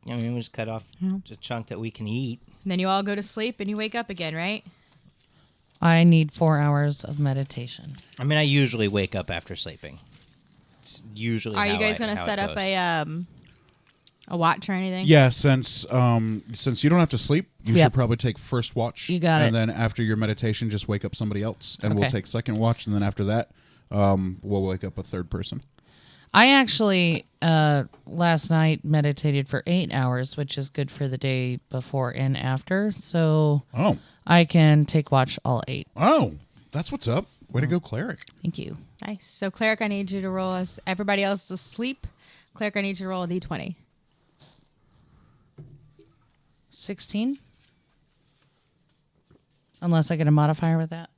I mean, we just cut off a chunk that we can eat. And then you all go to sleep, and you wake up again, right? I need 4 hours of meditation. I mean, I usually wake up after sleeping. It's usually Are you how guys I- going to how set it up goes. a watch or anything? Yeah, since you don't have to sleep, you Yep. should probably take first watch. You got and it. then after your meditation, just wake up somebody else, and we'll Okay. take second watch, and then after that, we'll wake up a third person. I actually last night meditated for 8 hours, which is good for the day before and after. So Oh, I can take watch all 8. that's what's up. Way to go, cleric. Thank you. Nice. So, Cleric, I need you to roll us. Everybody else is asleep. Cleric, I need you to roll a d20. 16? Unless I get a modifier with that.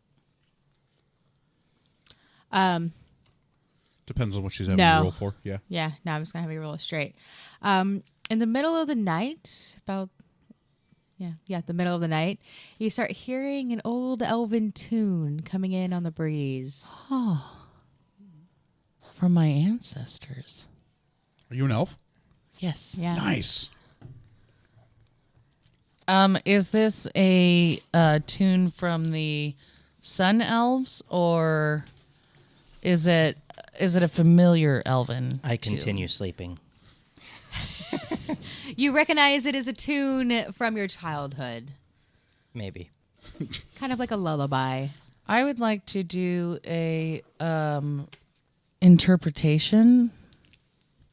Depends on what she's having No. to roll for. Yeah. Yeah, no, I'm just going to have you roll it straight. In the middle of the night, the middle of the night, you start hearing an old elven tune coming in on the breeze. Oh. From my ancestors. Are you an elf? Yes. Yeah. Nice. Is this a tune from the Sun Elves, or is it a familiar elven? I tune? continue sleeping. You recognize it as a tune from your childhood, Maybe. kind of like a lullaby. I would like to do a interpretation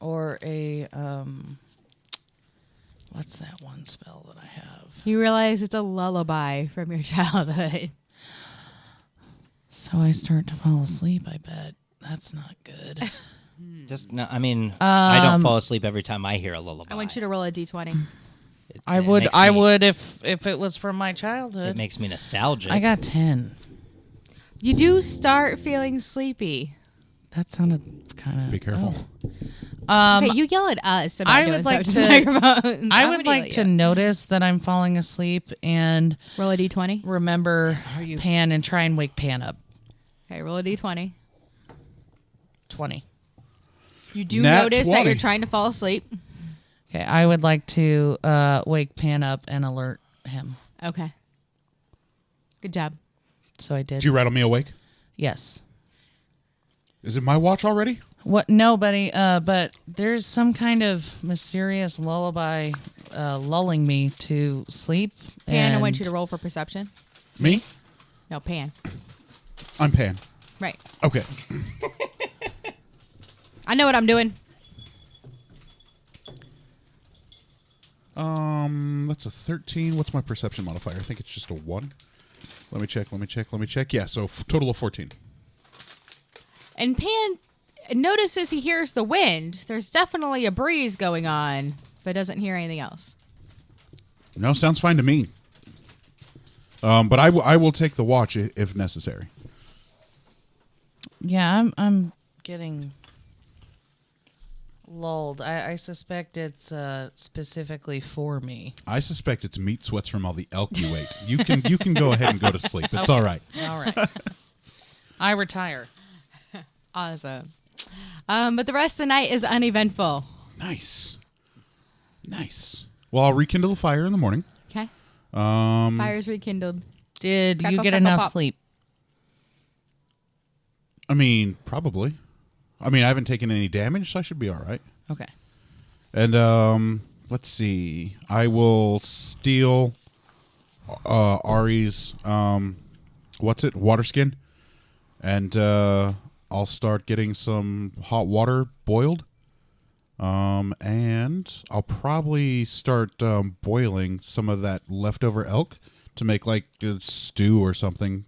or a what's that one spell that I have? You realize it's a lullaby from your childhood. So I start to fall asleep, I bet. That's not good. Just no. I mean, I don't fall asleep every time I hear a lullaby. I want you to roll a d20. I would if it was from my childhood. It makes me nostalgic. I got 10. You do start feeling sleepy. That sounded kind of. Be careful. Okay, you yell at us about I doing would like stuff to- the microphones. I I'm would gonna like yell to at notice that I'm falling asleep and you. Roll a d20. remember Pan and try and wake Pan up. Okay, roll a d20. 20. You do Nat notice 20. that you're trying to fall asleep. Okay, I would like to wake Pan up and alert him. Okay. Good job. So I did. Did you rattle me awake? Yes. Is it my watch already? What? No, buddy. But there's some kind of mysterious lullaby lulling me to sleep. Pan, I and want you to roll for perception. Me? No, Pan. I'm Pan. Right. Okay. I know what I'm doing. That's a 13. What's my perception modifier? I think it's just a 1. Let me check. Yeah, so total of 14. And Pan notices he hears the wind. There's definitely a breeze going on, but doesn't hear anything else. No, sounds fine to me. But I will take the watch if necessary. Yeah, I'm getting lulled. I suspect it's specifically for me. I suspect it's meat sweats from all the elk you ate. You can go ahead and go to sleep. It's all right. All right. I retire. Awesome. But the rest of the night is uneventful. Nice. Well, I'll rekindle the fire in the morning. Okay. Fire's rekindled. Did Crackle, you get crackle, enough pop. sleep? I mean, probably. I haven't taken any damage, so I should be all right. Okay. And let's see. I will steal Ari's water skin, and I'll start getting some hot water boiled. And I'll probably start boiling some of that leftover elk to make like a stew or something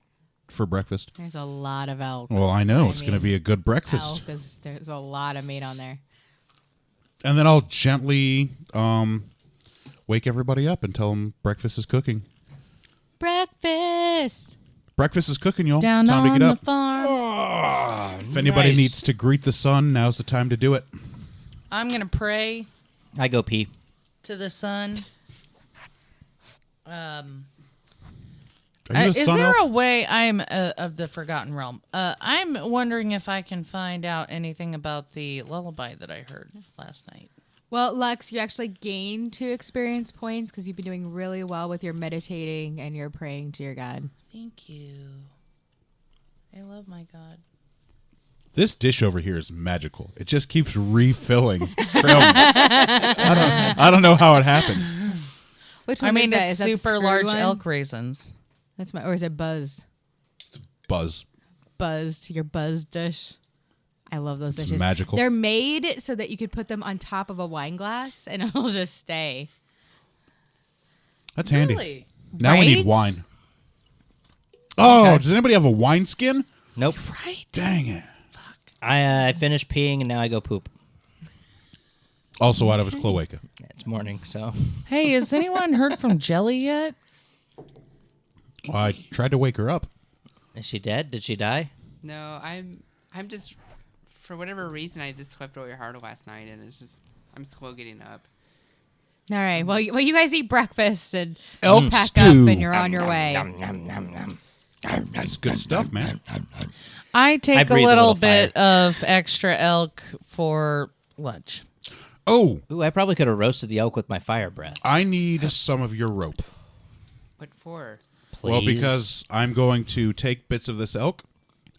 for breakfast. There's a lot of elk. Well, I know. I It's going to mean, be a good breakfast. There's a lot of meat on there. And then I'll gently wake everybody up and tell them breakfast is cooking. Breakfast. Breakfast is cooking, y'all. Down Time to on get the up. farm. If anybody Nice. needs to greet the sun, now's the time to do it. I'm going to pray I go pee. to the sun. Are you a Is sun there elf? a way I'm of the Forgotten Realm? I'm wondering if I can find out anything about the lullaby that I heard last night. Well, Lux, you actually gain 2 experience points because you've been doing really well with your meditating and your praying to your god. Thank you. I love my God. This dish over here is magical. It just keeps refilling. I don't know how it happens. Which one I mean, is that? it's Is that the super screwed large one? elk raisins. That's or is it buzzed? Buzz. Buzzed, your buzz dish. I love those It's dishes. magical. They're made so that you could put them on top of a wine glass and it'll just stay. That's handy. Really? Now we need Right? wine. Oh, Okay. does anybody have a wine skin? Nope. Right. Dang it. I finished peeing and now I go poop. Also out of his cloaca. It's morning, so Hey, has anyone heard from Jelly yet? Well, I tried to wake her up. is she dead? Did she die? No, I'm just, for whatever reason, I just slept really hard last night, and I'm slow getting up. All right. Well, you guys eat breakfast and Elk pack stew. up and you're on your way. That's good stuff, man. I take a breathe a little little bit of extra elk for lunch. Oh, Ooh, I probably could have roasted the elk with my fire breath. I need some of your rope. What for? Please. Well, because I'm going to take bits of this elk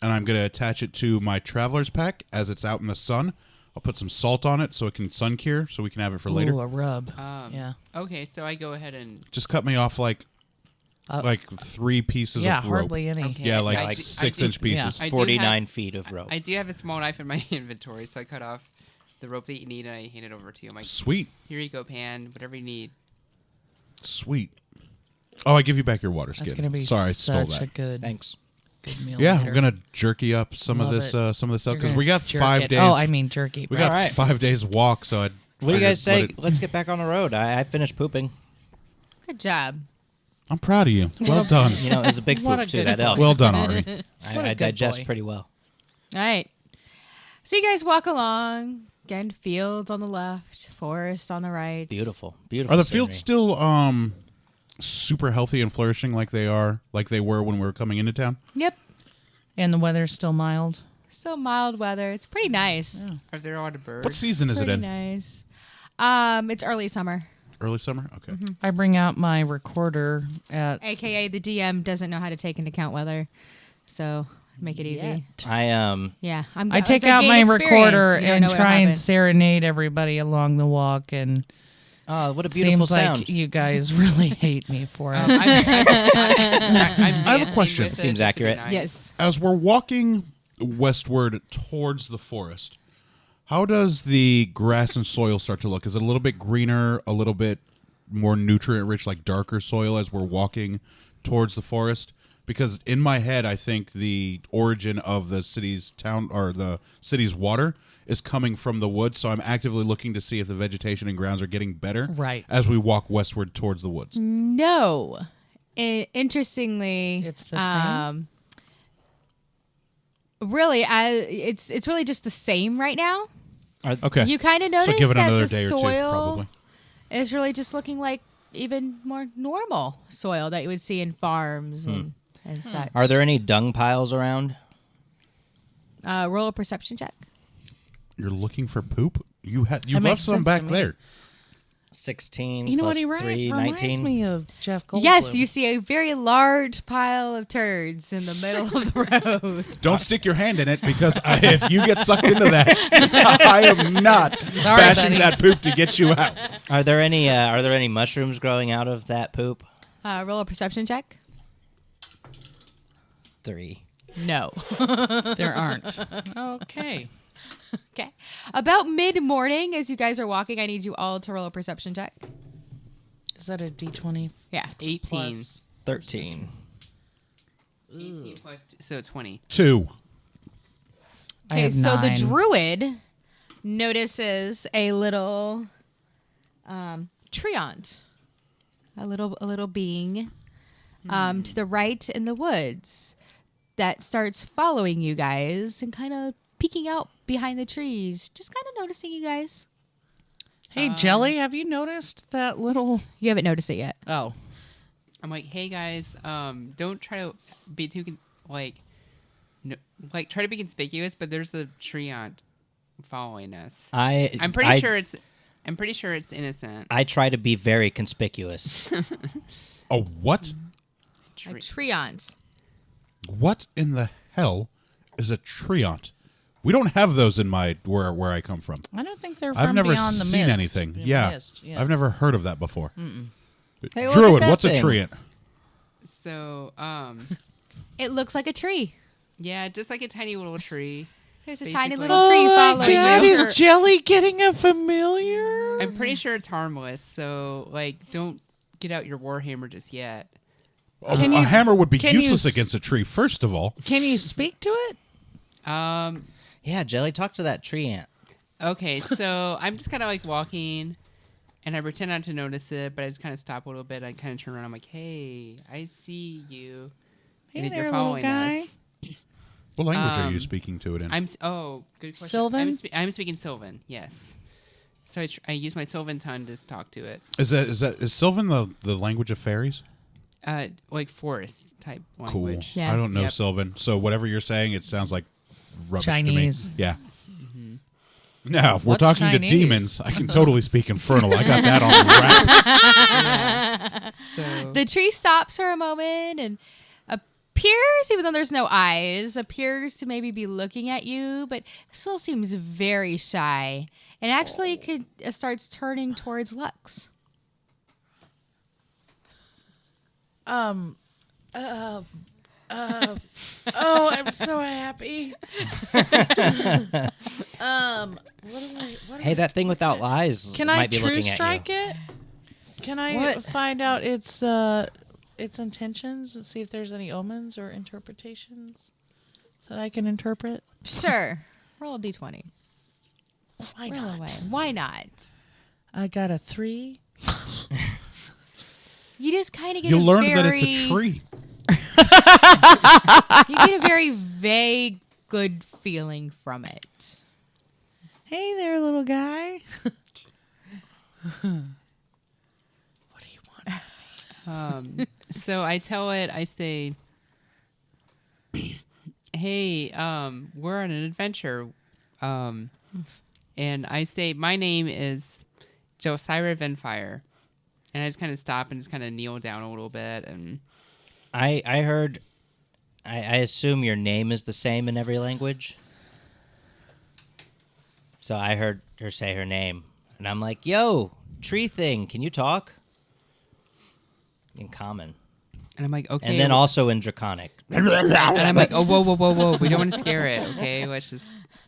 and I'm going to attach it to my traveler's pack as it's out in the sun. I'll put some salt on it so it can sun cure so we can have it for later. Ooh, a rub. Yeah. Okay, so I go ahead and Just cut me off like 3 pieces Yeah, of rope. hardly any. Okay. Yeah, like I do- 6-inch pieces. I do 49 have- feet of rope. I do have a small knife in my inventory, so I cut off the rope that you need and I hand it over to you. I'm like, Sweet. here you go, Pan. Whatever you need. Sweet. Oh, I give you back your water skin. That's gonna be Sorry, I stole such that. a good, Thanks. good meal. Yeah, later. I'm gonna jerky up some Love of this it. some of this stuff You're because gonna we got jerk 5 it. days. Oh, I mean jerky. we bro. got All right. 5 days walk, so I. What do you guys say? Let's get back on the road. I finished pooping. Good job. I'm proud of you. Well done. You know, it was a big What poop a too. good That elk. Well done, Ari. What a I good digest boy. pretty well. All right. So you guys walk along. Again, fields on the left, forest on the right. Beautiful, beautiful. Are the scenery. fields still super healthy and flourishing like they were when we were coming into town? Yep. And the weather's still mild. So mild weather. It's pretty nice. Yeah. Are there a lot of birds? What season is it Pretty in? nice. It's early summer. Early summer? Okay. I bring out my recorder at AKA the DM doesn't know how to take into account weather. So make it easy. Yeah. I take out my recorder and try and serenade everybody along the walk, and Oh, what a beautiful seems sound. like you guys really hate me for it. I have a question. Seems accurate. Yes. As we're walking westward towards the forest, how does the grass and soil start to look? Is it a little bit greener, a little bit more nutrient-rich, like darker soil as we're walking towards the forest? Because in my head, I think the origin of the city's water is coming from the woods, so I'm actively looking to see if the vegetation and grounds are getting better Right. as we walk westward towards the woods. No. Interestingly, It's the same? Really, it's really just the same right now. Okay. You kind of so notice give it that another the day or two, soil probably. is really just looking like even more normal soil that you would see in farms and such. Are there any dung piles around? Roll a perception check. You're looking for poop? You That left makes some sense back to me. there. 16 You know plus what? 3, Reminds 19. me of Jeff Goldblum. Yes, you see a very large pile of turds in the middle of the road. Don't stick your hand in it, because if you get sucked into that, I am not Sorry, bashing buddy. that poop to get you out. Are there any mushrooms growing out of that poop? Roll a perception check. 3. No. there aren't. Okay. Okay. About mid-morning, as you guys are walking, I need you all to roll a perception check. Is that a D20 Yeah. 18. plus? 13. 18 plus, so 20. 2. I Okay, have so the 9. druid notices a little treant, a little being to the right in the woods that starts following you guys and kind of peeking out behind the trees, just kind of noticing you guys. Hey, Jelly, have you noticed that little... You haven't noticed it yet. Oh. I'm like, hey guys, don't try to be too try to be conspicuous, but there's a treant following us. I'm pretty sure it's innocent. I try to be very conspicuous. A what? A treant. What in the hell is a treant? We don't have those in my where I come from. I don't think they're I've from never beyond the seen mist. anything. The Yeah. mist, yeah. I've never heard of that before. Hey, look Druid, at that what's thing. a treant? So, It looks like a tree. yeah, just like a tiny little tree. There's a Basically. tiny little tree Oh my following God, you. is Jelly getting a familiar? I'm pretty sure it's harmless, so don't get out your warhammer just yet. A Can you- hammer would be can you useless s- against a tree, first of all. Can you speak to it? Yeah, Jelly, talk to that tree ant. Okay, so I'm just kind of walking, and I pretend not to notice it, but I just kind of stop a little bit. I kind of turn around. I'm like, hey, I see you. Hey and there, you're little following guy. us. What language are you speaking to it in? Good question. Sylvan? I'm speaking Sylvan, yes. So I use my Sylvan tongue to talk to it. Is Sylvan the language of fairies? Like forest type Cool. language. Yeah. I don't know Yep. Sylvan, so whatever you're saying, it sounds like rubbish Chinese. to me. Yeah. Now, if we're What's talking Chinese? to demons, I can totally speak Infernal. I got that on wrap. So The tree stops for a moment and appears, even though there's no eyes, appears to maybe be looking at you, but still seems very shy. And actually starts turning towards Lux. Oh, I'm so happy. Hey, that thing without eyes Can I might be true looking strike at you. it? Can I What? find out its intentions and see if there's any omens or interpretations that I can interpret? Sure. Roll a d20. Why Roll not? away. Why not? I got a 3. You just kind of get You a learned that very, it's a tree. You get a very vague good feeling from it. Hey there, little guy. What do you want? So I tell it, I say, hey, hey, we're on an adventure. And I say, my name is Josira Venfire. And I just kind of stop and just kind of kneel down a little bit. And I heard, I assume your name is the same in every language. So I heard her say her name. And I'm like, yo, tree thing, can you talk? In common. I'm like, okay. And then also in Draconic. And I'm like, oh, whoa. We don't want to scare it, okay? Let's just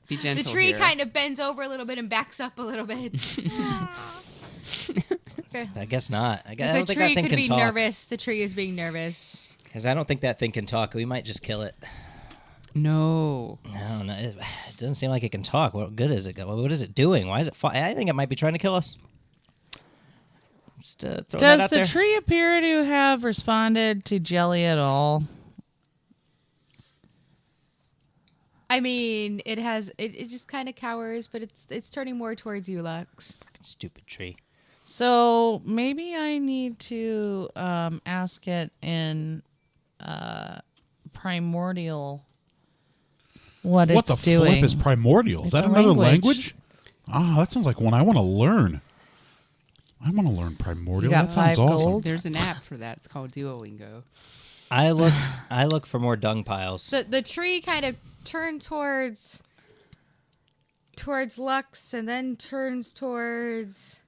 be gentle. The tree here. kind of bends over a little bit and backs up a little bit. I guess not. I If don't a think that tree thing could can be talk. nervous, the tree is being nervous. Because I don't think that thing can talk. We might just kill it. No. No, it doesn't seem like it can talk. What good is it? What is it doing? Why is it? I think it might be trying to kill us. Just throwing that Does out the there. tree appear to have responded to Jelly at all? I mean, it just kind of cowers, but it's turning more towards you, Lux. Stupid tree. So maybe I need to ask it in primordial what What it's the doing. flip is primordial? Is It's that a another language. language? Ah, that sounds like one I want to learn. I want to learn primordial. You got That sounds 5 awesome. gold? There's an app for that. It's called Duolingo. I look for more dung piles. The tree kind of turns towards Lux and then turns towards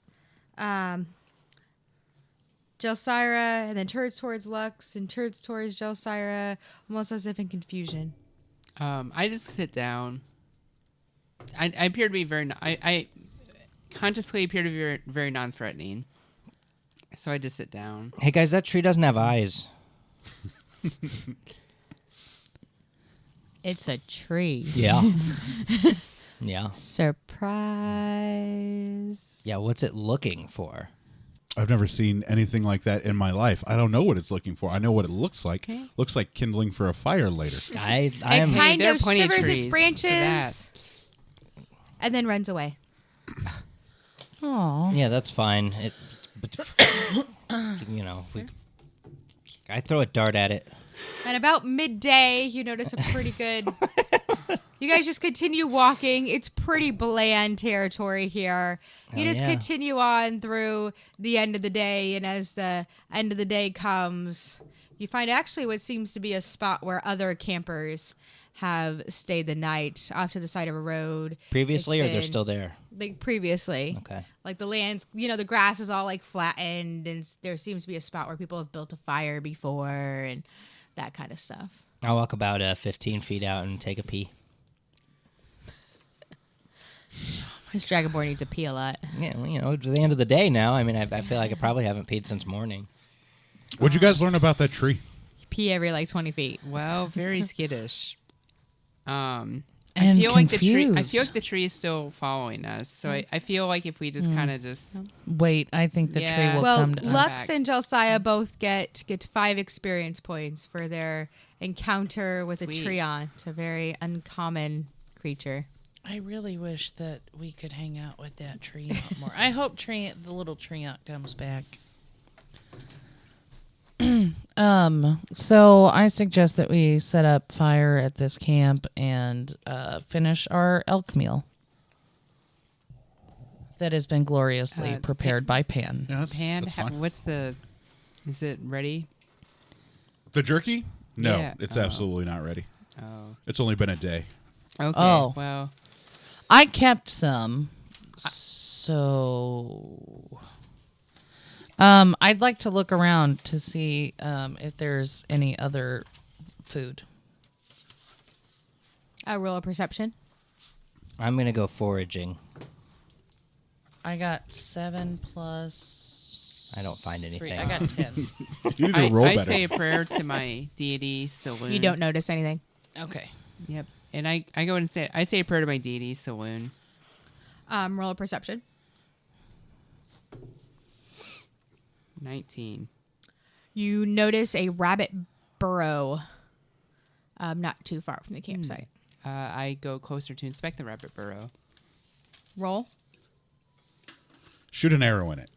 Jelsira and then turns towards Lux and turns towards Jelsira, almost as if in confusion. I just sit down. I appear to be I consciously appear to be very, very non-threatening. So I just sit down. Hey guys, that tree doesn't have eyes. It's a tree. Yeah. Yeah. Surprise. Yeah. What's it looking for? I've never seen anything like that in my life. I don't know what it's looking for. I know what it looks like. Okay. Looks like kindling for a fire later. I It am. kind there are of plenty of shivers trees its for that. branches and then runs away. Aw. Yeah, that's fine. I throw a dart at it. And about midday, you notice a pretty good. You guys just continue walking. It's pretty bland territory here. You Oh, just yeah. continue on through the end of the day, and as the end of the day comes, you find actually what seems to be a spot where other campers have stayed the night off to the side of a road. Previously, It's or they're been- still there? Like previously. Okay. Like the land's, the grass is all like flattened, and there seems to be a spot where people have built a fire before and that kind of stuff. I'll walk about 15 feet out and take a pee. This Dragonborn needs a pee a lot. Yeah, well, it's the end of the day now. I mean, I feel like I probably haven't peed since morning. What'd you guys learn about that tree? Pee every like 20 feet. Well, very skittish. I And feel like the tree. I confused. feel like the tree is still following us. So I feel like if we just kind of just Wait, I think the Yeah. tree will Well, come to us. Lux back. and Josiah both get 5 experience points for their encounter with Sweet. a treant, a very uncommon creature. I really wish that we could hang out with that treant more. I hope the little treant comes back. So I suggest that we set up fire at this camp and finish our elk meal that has been gloriously prepared by Pan. Yeah, that's pan. fine. What's the? Is it ready? The jerky? No, Yeah. it's Oh. absolutely not ready. Oh. It's only been a day. Okay. Oh. Well. I kept some, so I'd like to look around to see if there's any other food. Roll a perception. I'm going to go foraging. I got 7 plus. I don't find 3. anything. I got 10. You need to roll I better. say a prayer to my deity, Saloon. You don't notice anything. Okay. Yep. And I go and say I say a prayer to my deity, Saloon. Roll a perception. 19. You notice a rabbit burrow not too far from the campsite. I go closer to inspect the rabbit burrow. Roll. Shoot an arrow in it.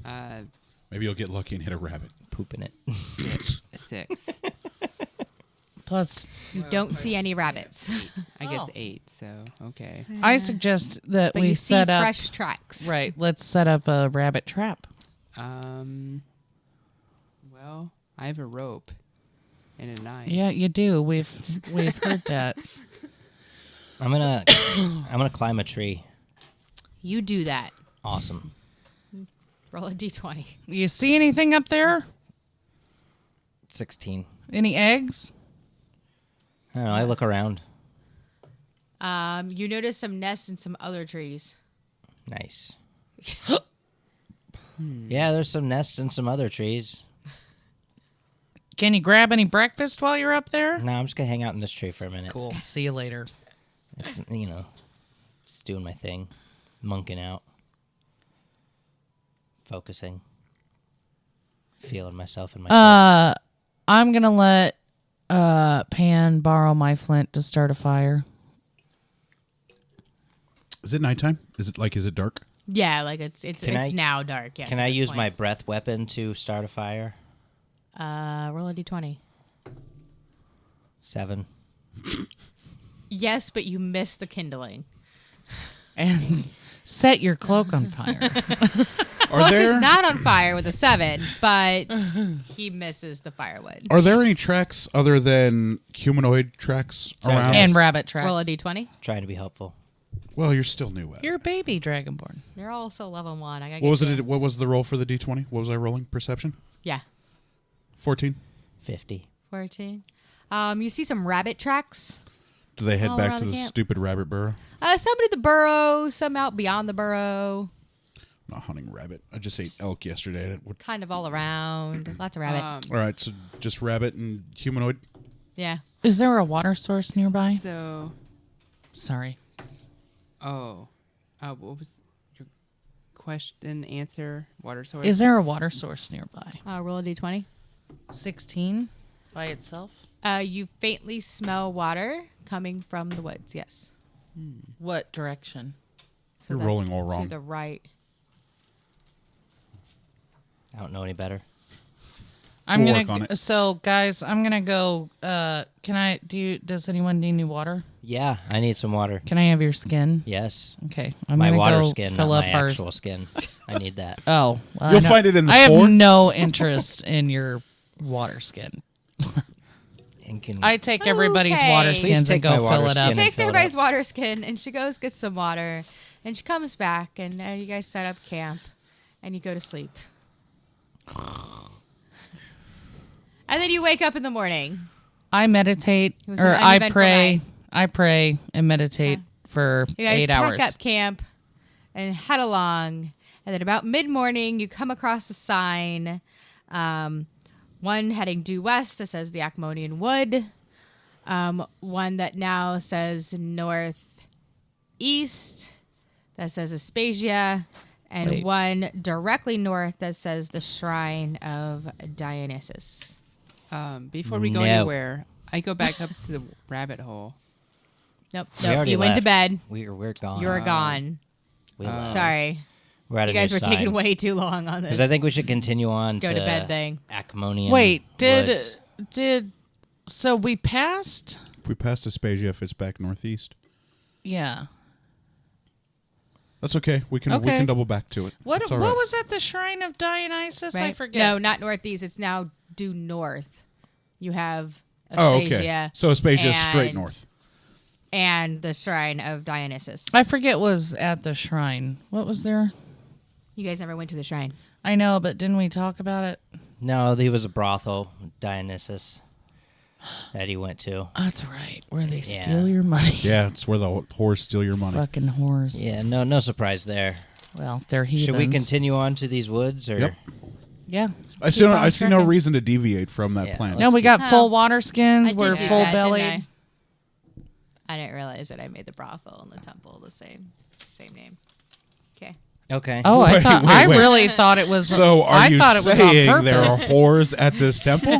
Uh, Maybe you'll get lucky and hit a rabbit. Pooping it. a 6. Plus, You don't see any rabbits. I guess Oh. 8. So okay. I suggest that But we you see set up. fresh tracks. Right. Let's set up a rabbit trap. Well, I have a rope and a knife. Yeah, you do. We've heard that. I'm gonna climb a tree. You do that. Awesome. Roll a d20. You see anything up there? 16. Any eggs? I don't know. I look around. You notice some nests in some other trees. Nice. Yeah, there's some nests in some other trees. Can you grab any breakfast while you're up there? No, I'm just gonna hang out in this tree for a minute. Cool. See you later. It's just doing my thing, monking out, focusing, feeling myself in my. I'm gonna let Pan borrow my flint to start a fire. Is it nighttime? Is it dark? Yeah, like it's Can I- now dark. Yes, Can at I this use point. my breath weapon to start a fire? Roll a d20. 7. Yes, but you miss the kindling. And set your cloak on fire. Are there It's not on fire with a 7, but he misses the firewood. are there any tracks other than humanoid tracks Sorry, around? And rabbit tracks. Roll a d20. Trying to be helpful. Well, you're still new at it. You're a baby dragonborn. They're also level 1. I gotta What was get you. it? What was the roll for the d20? What was I rolling? Perception. Yeah, 14. 50. 14. You see some rabbit tracks. Do they head All back around to the the camp. stupid rabbit burrow? Some in the burrow, some out beyond the burrow. I'm not hunting rabbit. I just ate elk yesterday. And it would... Kind of all around. Lots of rabbit. All right, so just rabbit and humanoid. Yeah. Is there a water source nearby? So, Sorry. what was your question? Answer. Water source. Is there a water source nearby? Roll a d20. 16 by itself? You faintly smell water coming from the woods. Yes. What direction? So You're that's rolling all to wrong. the right. I don't know any better. I'm We'll gonna work on it. So guys, I'm gonna go does anyone need any water? Yeah, I need some water. Can I have your skin? Yes. Okay. I'm My gonna water go skin, not fill my up our actual skin. I need that. Oh, well, You'll I know- find it in the I fort. have no interest in your water skin. And can I take everybody's Okay. water Please skins and take my go fill water it up. skin. Takes fill it everybody's up. water skin, and she goes get some water, and she comes back, and you guys set up camp, and you go to sleep. And then you wake up in the morning. I meditate It was or an I uneventful pray. night. I pray and meditate for You guys 8 pack hours. up camp and head along, and then about mid-morning, you come across a sign, one heading due west that says the Akmonian Wood, one that now says northeast that says Aspasia, and Wait. one directly north that says the Shrine of Dionysus. Before we go No. anywhere, I go back up to the rabbit hole. Nope, We nope. already You went to left. bed. We're gone. You're gone. We left. Sorry. We're at You a guys new were taking sign. way too long on this. Because I think we should continue on Go to bed thing. Akmonian Wait, Woods. so we passed? If we pass Aspasia, if it's back northeast, Yeah. that's okay. We can Okay. double back to it. What It's all what right. was at the Shrine of Dionysus? I Right? forget. No, not northeast. It's now due north. You have Aspasia Oh, okay. So Aspasia is straight and- north. and the Shrine of Dionysus. I forget what was at the shrine. What was there? You guys never went to the shrine. I know, but didn't we talk about it? No, he was a brothel, Dionysus, that he went to. That's right. Where they Yeah. steal your money. Yeah, it's where the whores steal your money. Fucking whores. Yeah, no surprise there. Well, they're heathens. Should we continue on to these woods, or Yep. Yeah. I see no trucking. reason to deviate from that Yeah, plan. No, we got full water skins. I We're did do full that, bellied. didn't I didn't realize that I made the brothel and the temple the same name. Okay. Okay? Oh, I Wait, thought. wait, I wait. really thought it was. So are I you thought it was saying on there are purpose. whores at this temple?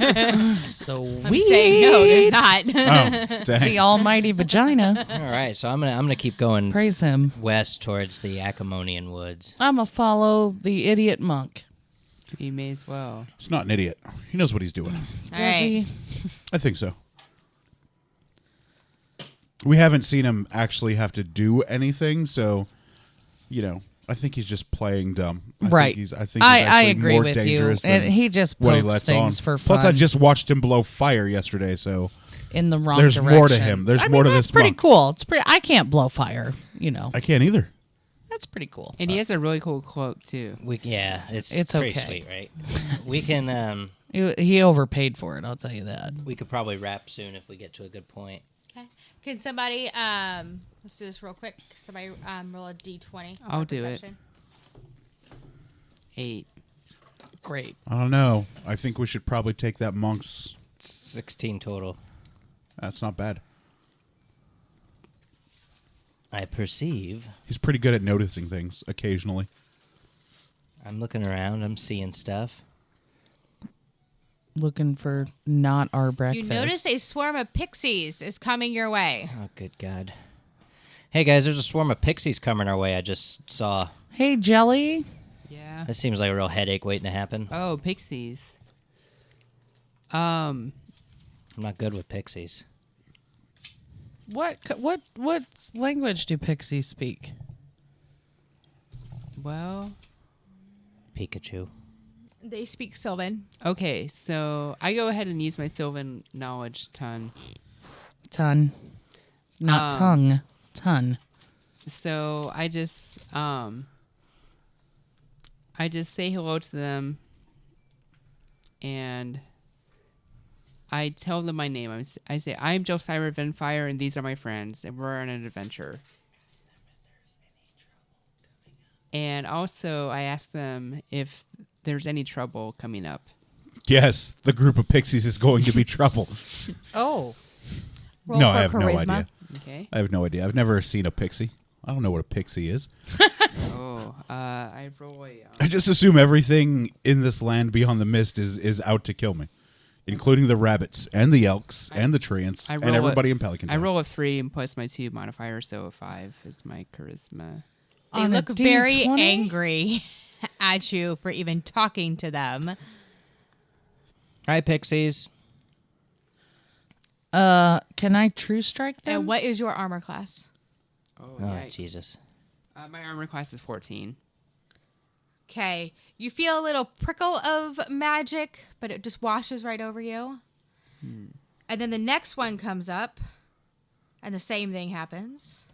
So I'm we saying no, there's not. Oh, dang. the almighty vagina. All right, so I'm gonna keep going Praise him. west towards the Akmonian Woods. I'm a follow the idiot monk. You may as well. He's not an idiot. He knows what he's doing. All Does right. he? I think so. We haven't seen him actually have to do anything, so I think he's just playing dumb. Right. I think he's I actually agree more with you. dangerous And than he just what he pokes lets things on. for fun. Plus, I just watched him blow fire yesterday, so in the wrong there's direction. more to him. There's more to that's this pretty monk. cool. It's pretty. I can't blow fire. I can't either. That's pretty cool. And he has a really cool cloak too. It's It's pretty okay. sweet, right? We can He overpaid for it. I'll tell you that. we could probably wrap soon if we get to a good point. Okay. Can somebody let's do this real quick. Somebody roll a d20. I'll for do it. perception. 8. Great. I don't know. I think we should probably take that monk's. 16 total. That's not bad. I perceive. He's pretty good at noticing things occasionally. I'm looking around. I'm seeing stuff. Looking for not our breakfast. You notice a swarm of pixies is coming your way. Oh, good God. Hey, guys, there's a swarm of pixies coming our way I just saw. Hey, Jelly. Yeah. This seems like a real headache waiting to happen. Oh, pixies. I'm not good with pixies. What language do pixies speak? Well, Pikachu. They speak Sylvan. okay, so I go ahead and use my Sylvan knowledge ton. Ton. Not tongue. Ton. So I just say hello to them, and I tell them my name. I say, I'm Josiah Venfire, and these are my friends, and we're on an adventure. And also, I ask them if there's any trouble coming up. Yes, the group of pixies is going to be trouble. Oh. Roll No, for I have no charisma. idea. Okay. I have no idea. I've never seen a pixie. I don't know what a pixie is. I roll a... I just assume everything in this land beyond the mist is out to kill me, including the rabbits and the elks and the treants I and roll everybody in Pelican I Town. roll a 3 and plus my 2 modifier, so a 5 is my charisma. They On a look very D20? angry at you for even talking to them. Hi, pixies. Can I true strike them? And what is your armor class? Oh, Oh, Jesus. My armor class is 14. Okay. You feel a little prickle of magic, but it just washes right over you. And then the next one comes up, and the same thing happens.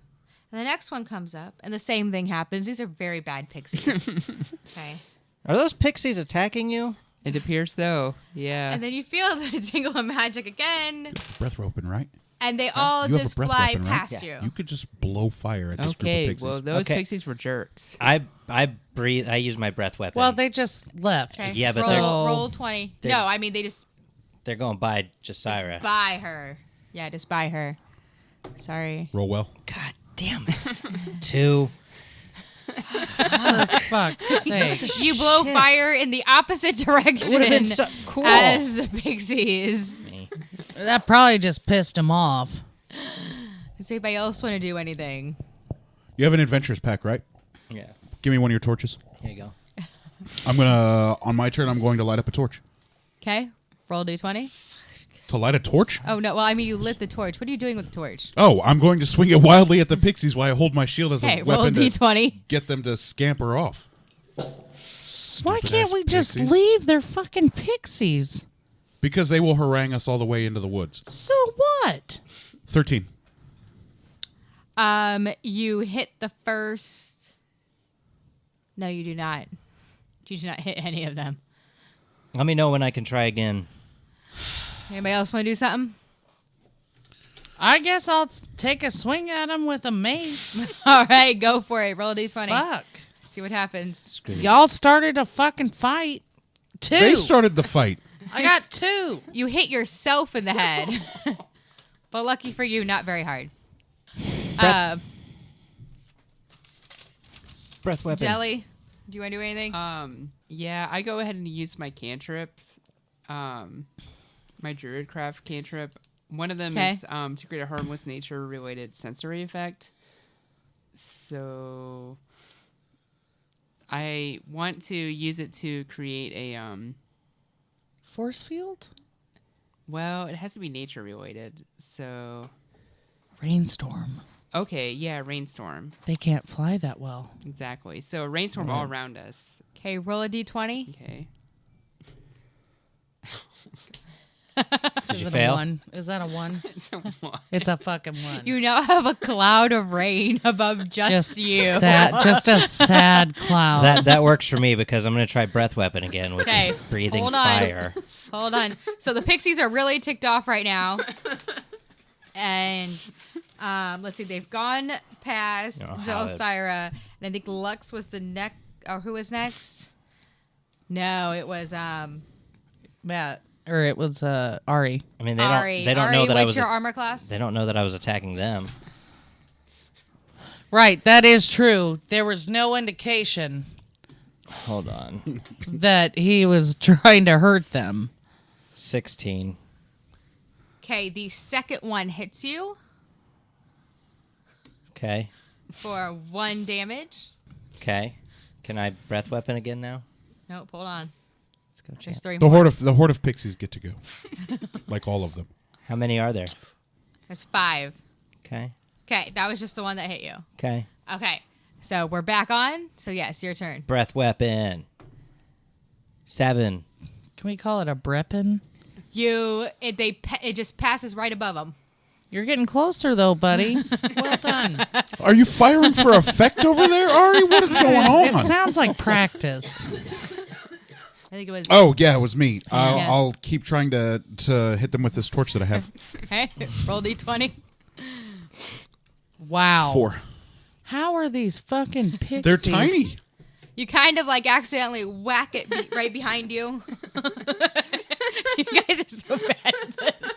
And the next one comes up, and the same thing happens. These are very bad pixies. Okay. Are those pixies attacking you? It appears so. Yeah. And then you feel the tingle of magic again, Breath weapon, right? and they all You have a just breath fly weapon, right? past you. You could just blow fire at this group of Okay, pixies. well, those Okay. pixies were jerks. I breathe. I use my breath weapon. Well, they just left. Okay. Yeah, but roll, they're- roll 20. they're- No, I mean they just They're going by Josiah. by her. Yeah, just by her. Sorry. Roll well. God damn it. 2. Fuck's sake. You blow fire in the opposite direction Would have been so cool. as the pixies. Me. That probably just pissed him off. Does anybody else want to do anything? You have an adventurous pack, right? Yeah. Give me one of your torches. Here you go. On my turn, I'm going to light up a torch. Okay. Roll d20. To light a torch? Oh, no. Well, I mean, you lit the torch. What are you doing with the torch? Oh, I'm going to swing it wildly at the pixies while I hold my shield as Okay, a roll weapon to d20. get them to scamper off. Why Stupid can't ass we just pixies. leave? They're fucking pixies. Because they will harangue us all the way into the woods. So what? 13. You hit the first. No, you do not. You do not hit any of them. Let me know when I can try again. Anybody else want to do something? I guess I'll take a swing at him with a mace. All right, go for it. Roll a d20. Fuck. See what happens. Screw these. Y'all started a fucking fight. 2. They started the fight. I got 2. You hit yourself in the head. But lucky for you, not very hard. Breath weapon. Jelly, do you want to do anything? Yeah, I go ahead and use my cantrips. My Druidcraft cantrip. One of them Okay. is to create a harmless nature-related sensory effect. So I want to use it to create a Force field? well, it has to be nature-related. So Rainstorm. Okay, yeah, rainstorm. They can't fly that well. Exactly. So a rainstorm all around us. Okay, roll a d20. Okay. Did you Is it fail? a 1? Is that a 1? So what? It's a fucking 1. You now have a cloud of rain above just you. Sad, just a sad cloud. That works for me because I'm going to try breath weapon again, which Okay, is breathing hold on. fire. Hold on. So the pixies are really ticked off right now. And let's see, they've gone past You know, how Dulcira. And I think Lux was the next. Or who was next? No, it was Matt. Or it was Ari. I mean, Ari. they don't Ari, know that I what's was. your armor class? They don't know that I was attacking them. Right, that is true. There was no indication Hold on. that he was trying to hurt them. 16. Okay, the second one hits you Okay. for 1 damage. Okay. Can I breath weapon again now? Nope, hold on. Let's go There's check. 3 The more. horde of pixies get to go, like all of them. How many are there? There's 5. Okay. Okay, that was just the one that hit you. Okay. Okay, so we're back on. So yes, your turn. Breath weapon. 7. Can we call it a Breppin? It just passes right above them. You're getting closer, though, buddy. Well done. Are you firing for effect over there, Ari? What is going It on? sounds like practice. I think it was. Oh yeah, it was me. Yeah. I'll keep trying to hit them with this torch that I have. Hey, roll d20. Wow. 4. How are these fucking pixies? They're tiny. You kind of like accidentally whack it right behind you. You guys are so bad at this.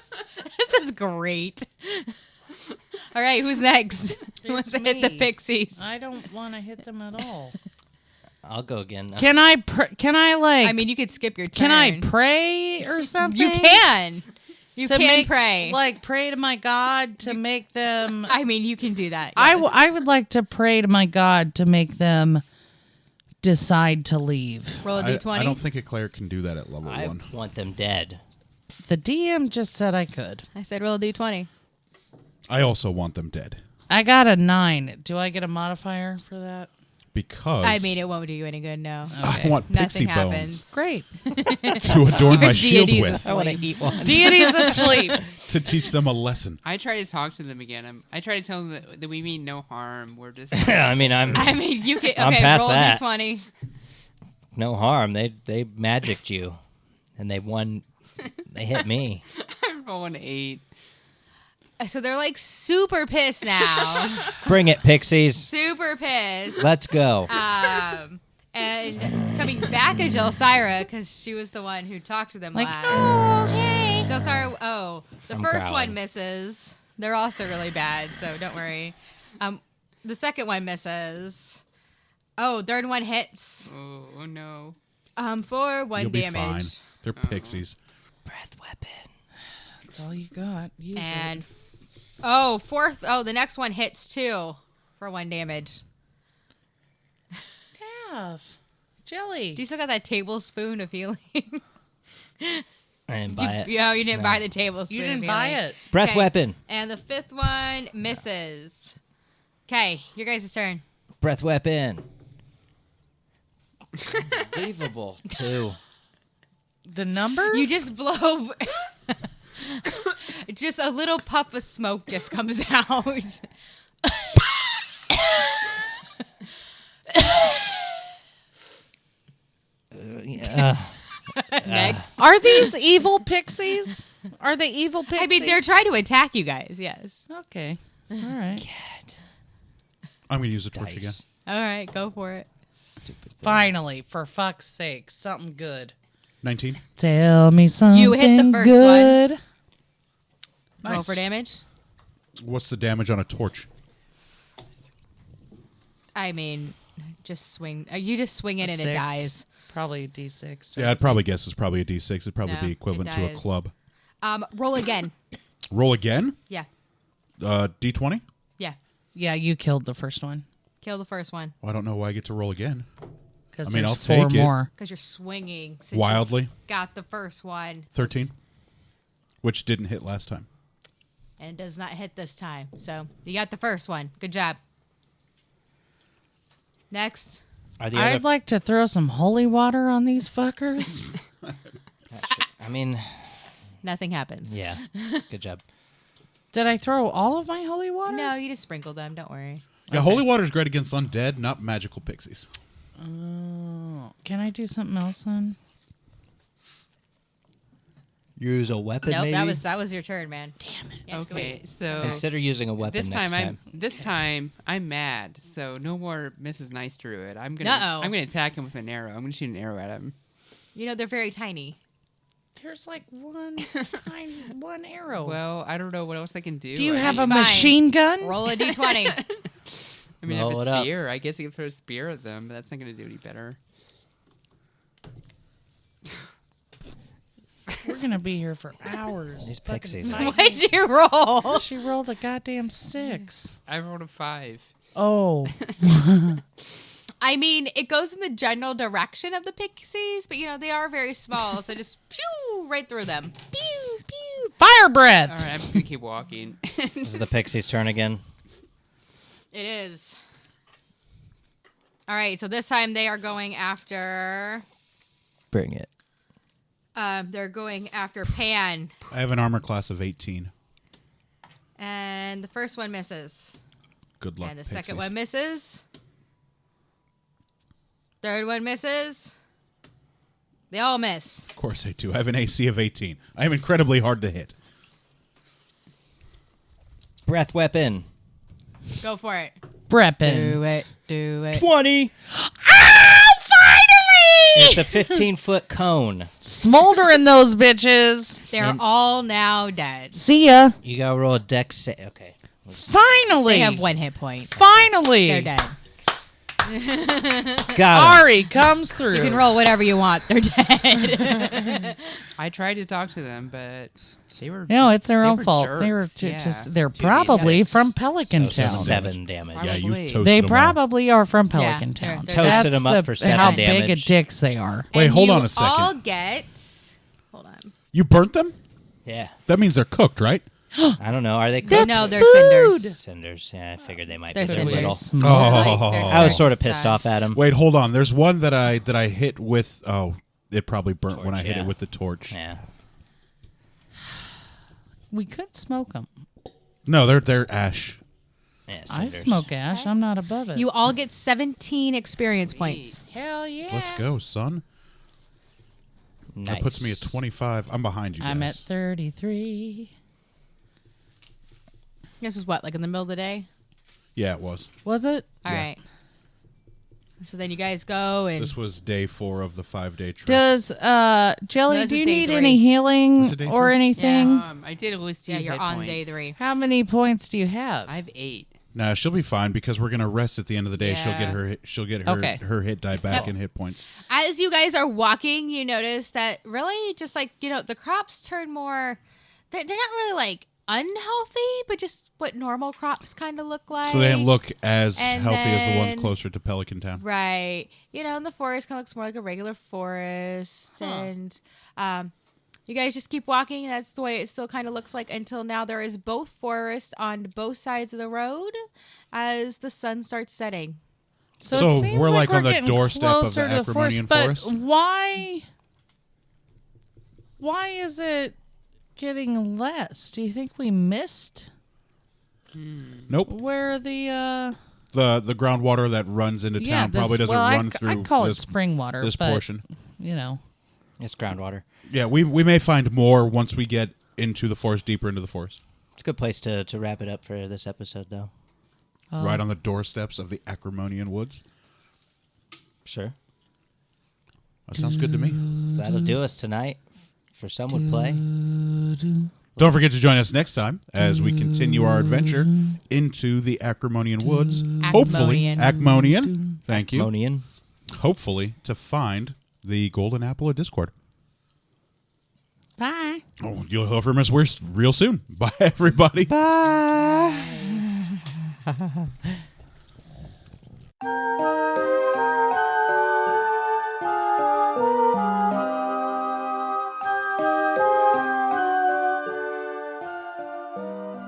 This is great. All right, who's next? Who wants to It's hit the me. pixies? I don't want to hit them at all. I'll go again. Now. Can I like? I mean, you could skip your turn. can I pray or something? You can. You To can make, pray. Like pray to my God to make them. I mean, you can do that. I yes. would like to pray to my God to make them decide to leave. roll a d20. I don't think a cleric can do that at level I 1. want them dead. The DM just said I could. I said roll a d20. I also want them dead I got a 9. Do I get a modifier for that? because I mean, it won't do you any good. No, I want pixie nothing happens. Great. bones to adorn my Your shield deity's with, asleep. I want to eat one. Deity's asleep. to teach them a lesson. I try to talk to them again. I try to tell them that we mean no harm. We're just I mean, I'm I mean, you can. I'm Okay, past roll a that. d20. no harm. They magicked you, and they won. They hit me. I'm rolling 8. So they're like super pissed now. Bring it, pixies. Super pissed. Let's go. And coming back at Jelsira because she was the one who talked to them Like, last. oh, hey. Jelsira, the I'm first growling. one misses. They're also really bad, so don't worry. The second one misses. Oh, third one hits. Oh no. For 1 You'll be damage. fine. They're pixies. Breath weapon. That's all you got. Use And it. fourth. Oh, the next one hits 2 for 1 damage. Taff. Jelly. Do you still got that tablespoon of healing? I didn't buy it. You didn't No. buy the tablespoon. You of didn't buy healing. it. Breath Okay. weapon. And the 5th one misses. Okay, your guys' turn. Breath weapon. Unbelievable. 2. The number? You just blow. Just a little puff of smoke just comes out. Next. Are these evil pixies? Are they evil pixies? I mean, they're trying to attack you guys. Yes. Okay. All right. I'm going to use a torch again. Dice. All right, go for it. Stupid. Finally, for fuck's sake, something good. 19. Tell me something You hit the first good. Roll Nice. for damage. What's the damage on a torch? I mean, just swing. You just swing it and it 6. dies. Probably a D6. Yeah, I'd probably guess it's probably a D6. It'd probably No, be it equivalent to a dies. club. Roll again. Roll again? Yeah. D20? Yeah. Yeah, you killed the first one. Kill the first one Well, I don't know why I get to roll again. Because I mean, there's I'll 4 take it. more. because you're swinging. Since you Wildly. got the first one. 13. Which didn't hit last time. And it does not hit this time. So you got the first one. Good job. Next. Are the I'd other? like to throw some holy water on these fuckers. I mean, Nothing happens. yeah. Good job. Did I throw all of my holy water? No, you just sprinkle them. Don't worry. Yeah, holy water is great against undead, not magical pixies. Can I do something else then? Use a weapon, Nope, maybe? that was your turn, man. Damn it. Yes, go Okay, ahead. so Consider using a weapon this time I'm mad. So no more Mrs. Nice Druid. I'm gonna Uh-oh. I'm gonna attack him with an arrow. I'm gonna shoot an arrow at him. You know, they're very tiny. There's like one arrow. Well, I don't know what else I can do. do you I have mean, a fine. machine gun? Roll a d20. I mean, I have Roll it a up. spear. I guess you can throw a spear at them, but that's not gonna do any better. We're gonna be here for hours. These Fucking pixies are- fighting. What'd you roll? She rolled a goddamn 6. I rolled a 5. Oh, I mean, it goes in the general direction of the pixies, but you know, they are very small, so just pew right through them. pew pew. Fire breath. All right, I'm just gonna keep walking. This is the pixie's turn again. It is. All right, so this time they are going after. Bring it. They're going after Pan, I have an armor class of 18. and the first one misses, Good luck, and the pixies. second one misses. Third one misses. They all miss. Of course they do. I have an AC of 18. I am incredibly hard to hit. Breath weapon. Go for it. Breppin. Do it. Do it. 20. Finally! It's a 15-foot cone. Smoldering those bitches. They're all now dead. See ya. You gotta roll a dex Okay. Finally. They have 1 hit point. Finally. They're dead. Got 'em. Ari comes through. You can roll whatever you want. They're dead. I tried to talk to them, but they were. No, just- it's their they own were fault. They were jerks, yeah. just they're 2d6. probably from Pelican So Town. 7 damage. Yeah, you Probably. toasted They them all. probably are from Pelican Yeah, Town. they're- Toasted them up for 7 how big of damage. dicks they are. Wait, And hold you on a second. all get. Hold on. You burnt them? Yeah. That means they're cooked, right? I don't know. Are they cooked? No, they're food. cinders. Cinders. Yeah, I figured they might They're be a cinders. little. Oh. I was sort of pissed off at him. Wait, hold on. There's one that I hit with. Oh, it probably burnt when I hit yeah. it with the torch. Yeah. We could smoke them. No, they're ash. Yeah, I cinders. smoke ash. I'm not above it. You all get 17 experience points. Hell yeah. Let's go, son. Nice. That puts me at 25. I'm behind you guys. I'm at 33. This is what, like in the middle of the day? Yeah, it was. Was it? All Yeah. right. So then you guys go and This was day 4 of the 5-day trip. Does Jelly, No, this do is you day need 3. any Was healing it day or 3? anything? I did at least 2 yeah, you're hit on points. day 3. How many points do you have? I have 8. Nah, she'll be fine because we're gonna rest at the end of the day. Yeah. She'll get her Okay. her hit die back Yep. in hit points. As you guys are walking, you notice that really just like, you know, the crops turn more, they're not really like unhealthy, but just what normal crops kind of look like. So they didn't look as And healthy as the then- ones closer to Pelican Town. Right. You know, and the forest kind of looks more like a regular forest. And you guys just keep walking. That's the way it still kind of looks like until now. There is both forest on both sides of the road as the sun starts setting. So, So it seems we're like on the getting doorstep of the closer to Akmonian forest. forest? But why is it getting less? Do you think we missed Nope. where the The groundwater that runs into town probably doesn't run through I'd call this, it spring water. this but, portion. You know. It's groundwater. Yeah, we may find more once we get into the forest, deeper into the forest. It's a good place to wrap it up for this episode, though. Right on the doorsteps of the Akmonian woods. Sure. That sounds good to me. So that'll do us tonight. For Some Would Play. Don't forget to join us next time as we continue our adventure into the Akmonian woods. Hopefully, Akmonian. Thank you. Monian. Hopefully, to find the golden apple of Discord. Bye. Oh, you'll hear from us real soon. Bye, everybody.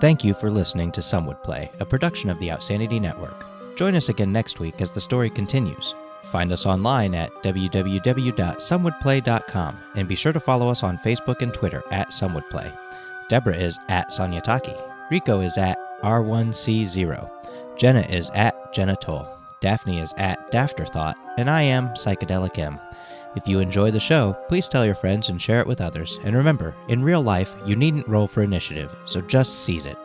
Thank you for listening to Some Would Play, a production of the Outsanity Network. Join us again next week as the story continues. Find us online at www.somewouldplay.com and be sure to follow us on Facebook and Twitter at SomeWoodPlay. Deborah is at Sonyataki. Rico is at R1C0. Jenna is at Jenna Toll. Daphne is at Dafterthought. And I am Psychedelic M. If you enjoy the show, please tell your friends and share it with others. And remember, in real life, you needn't roll for initiative, so just seize it.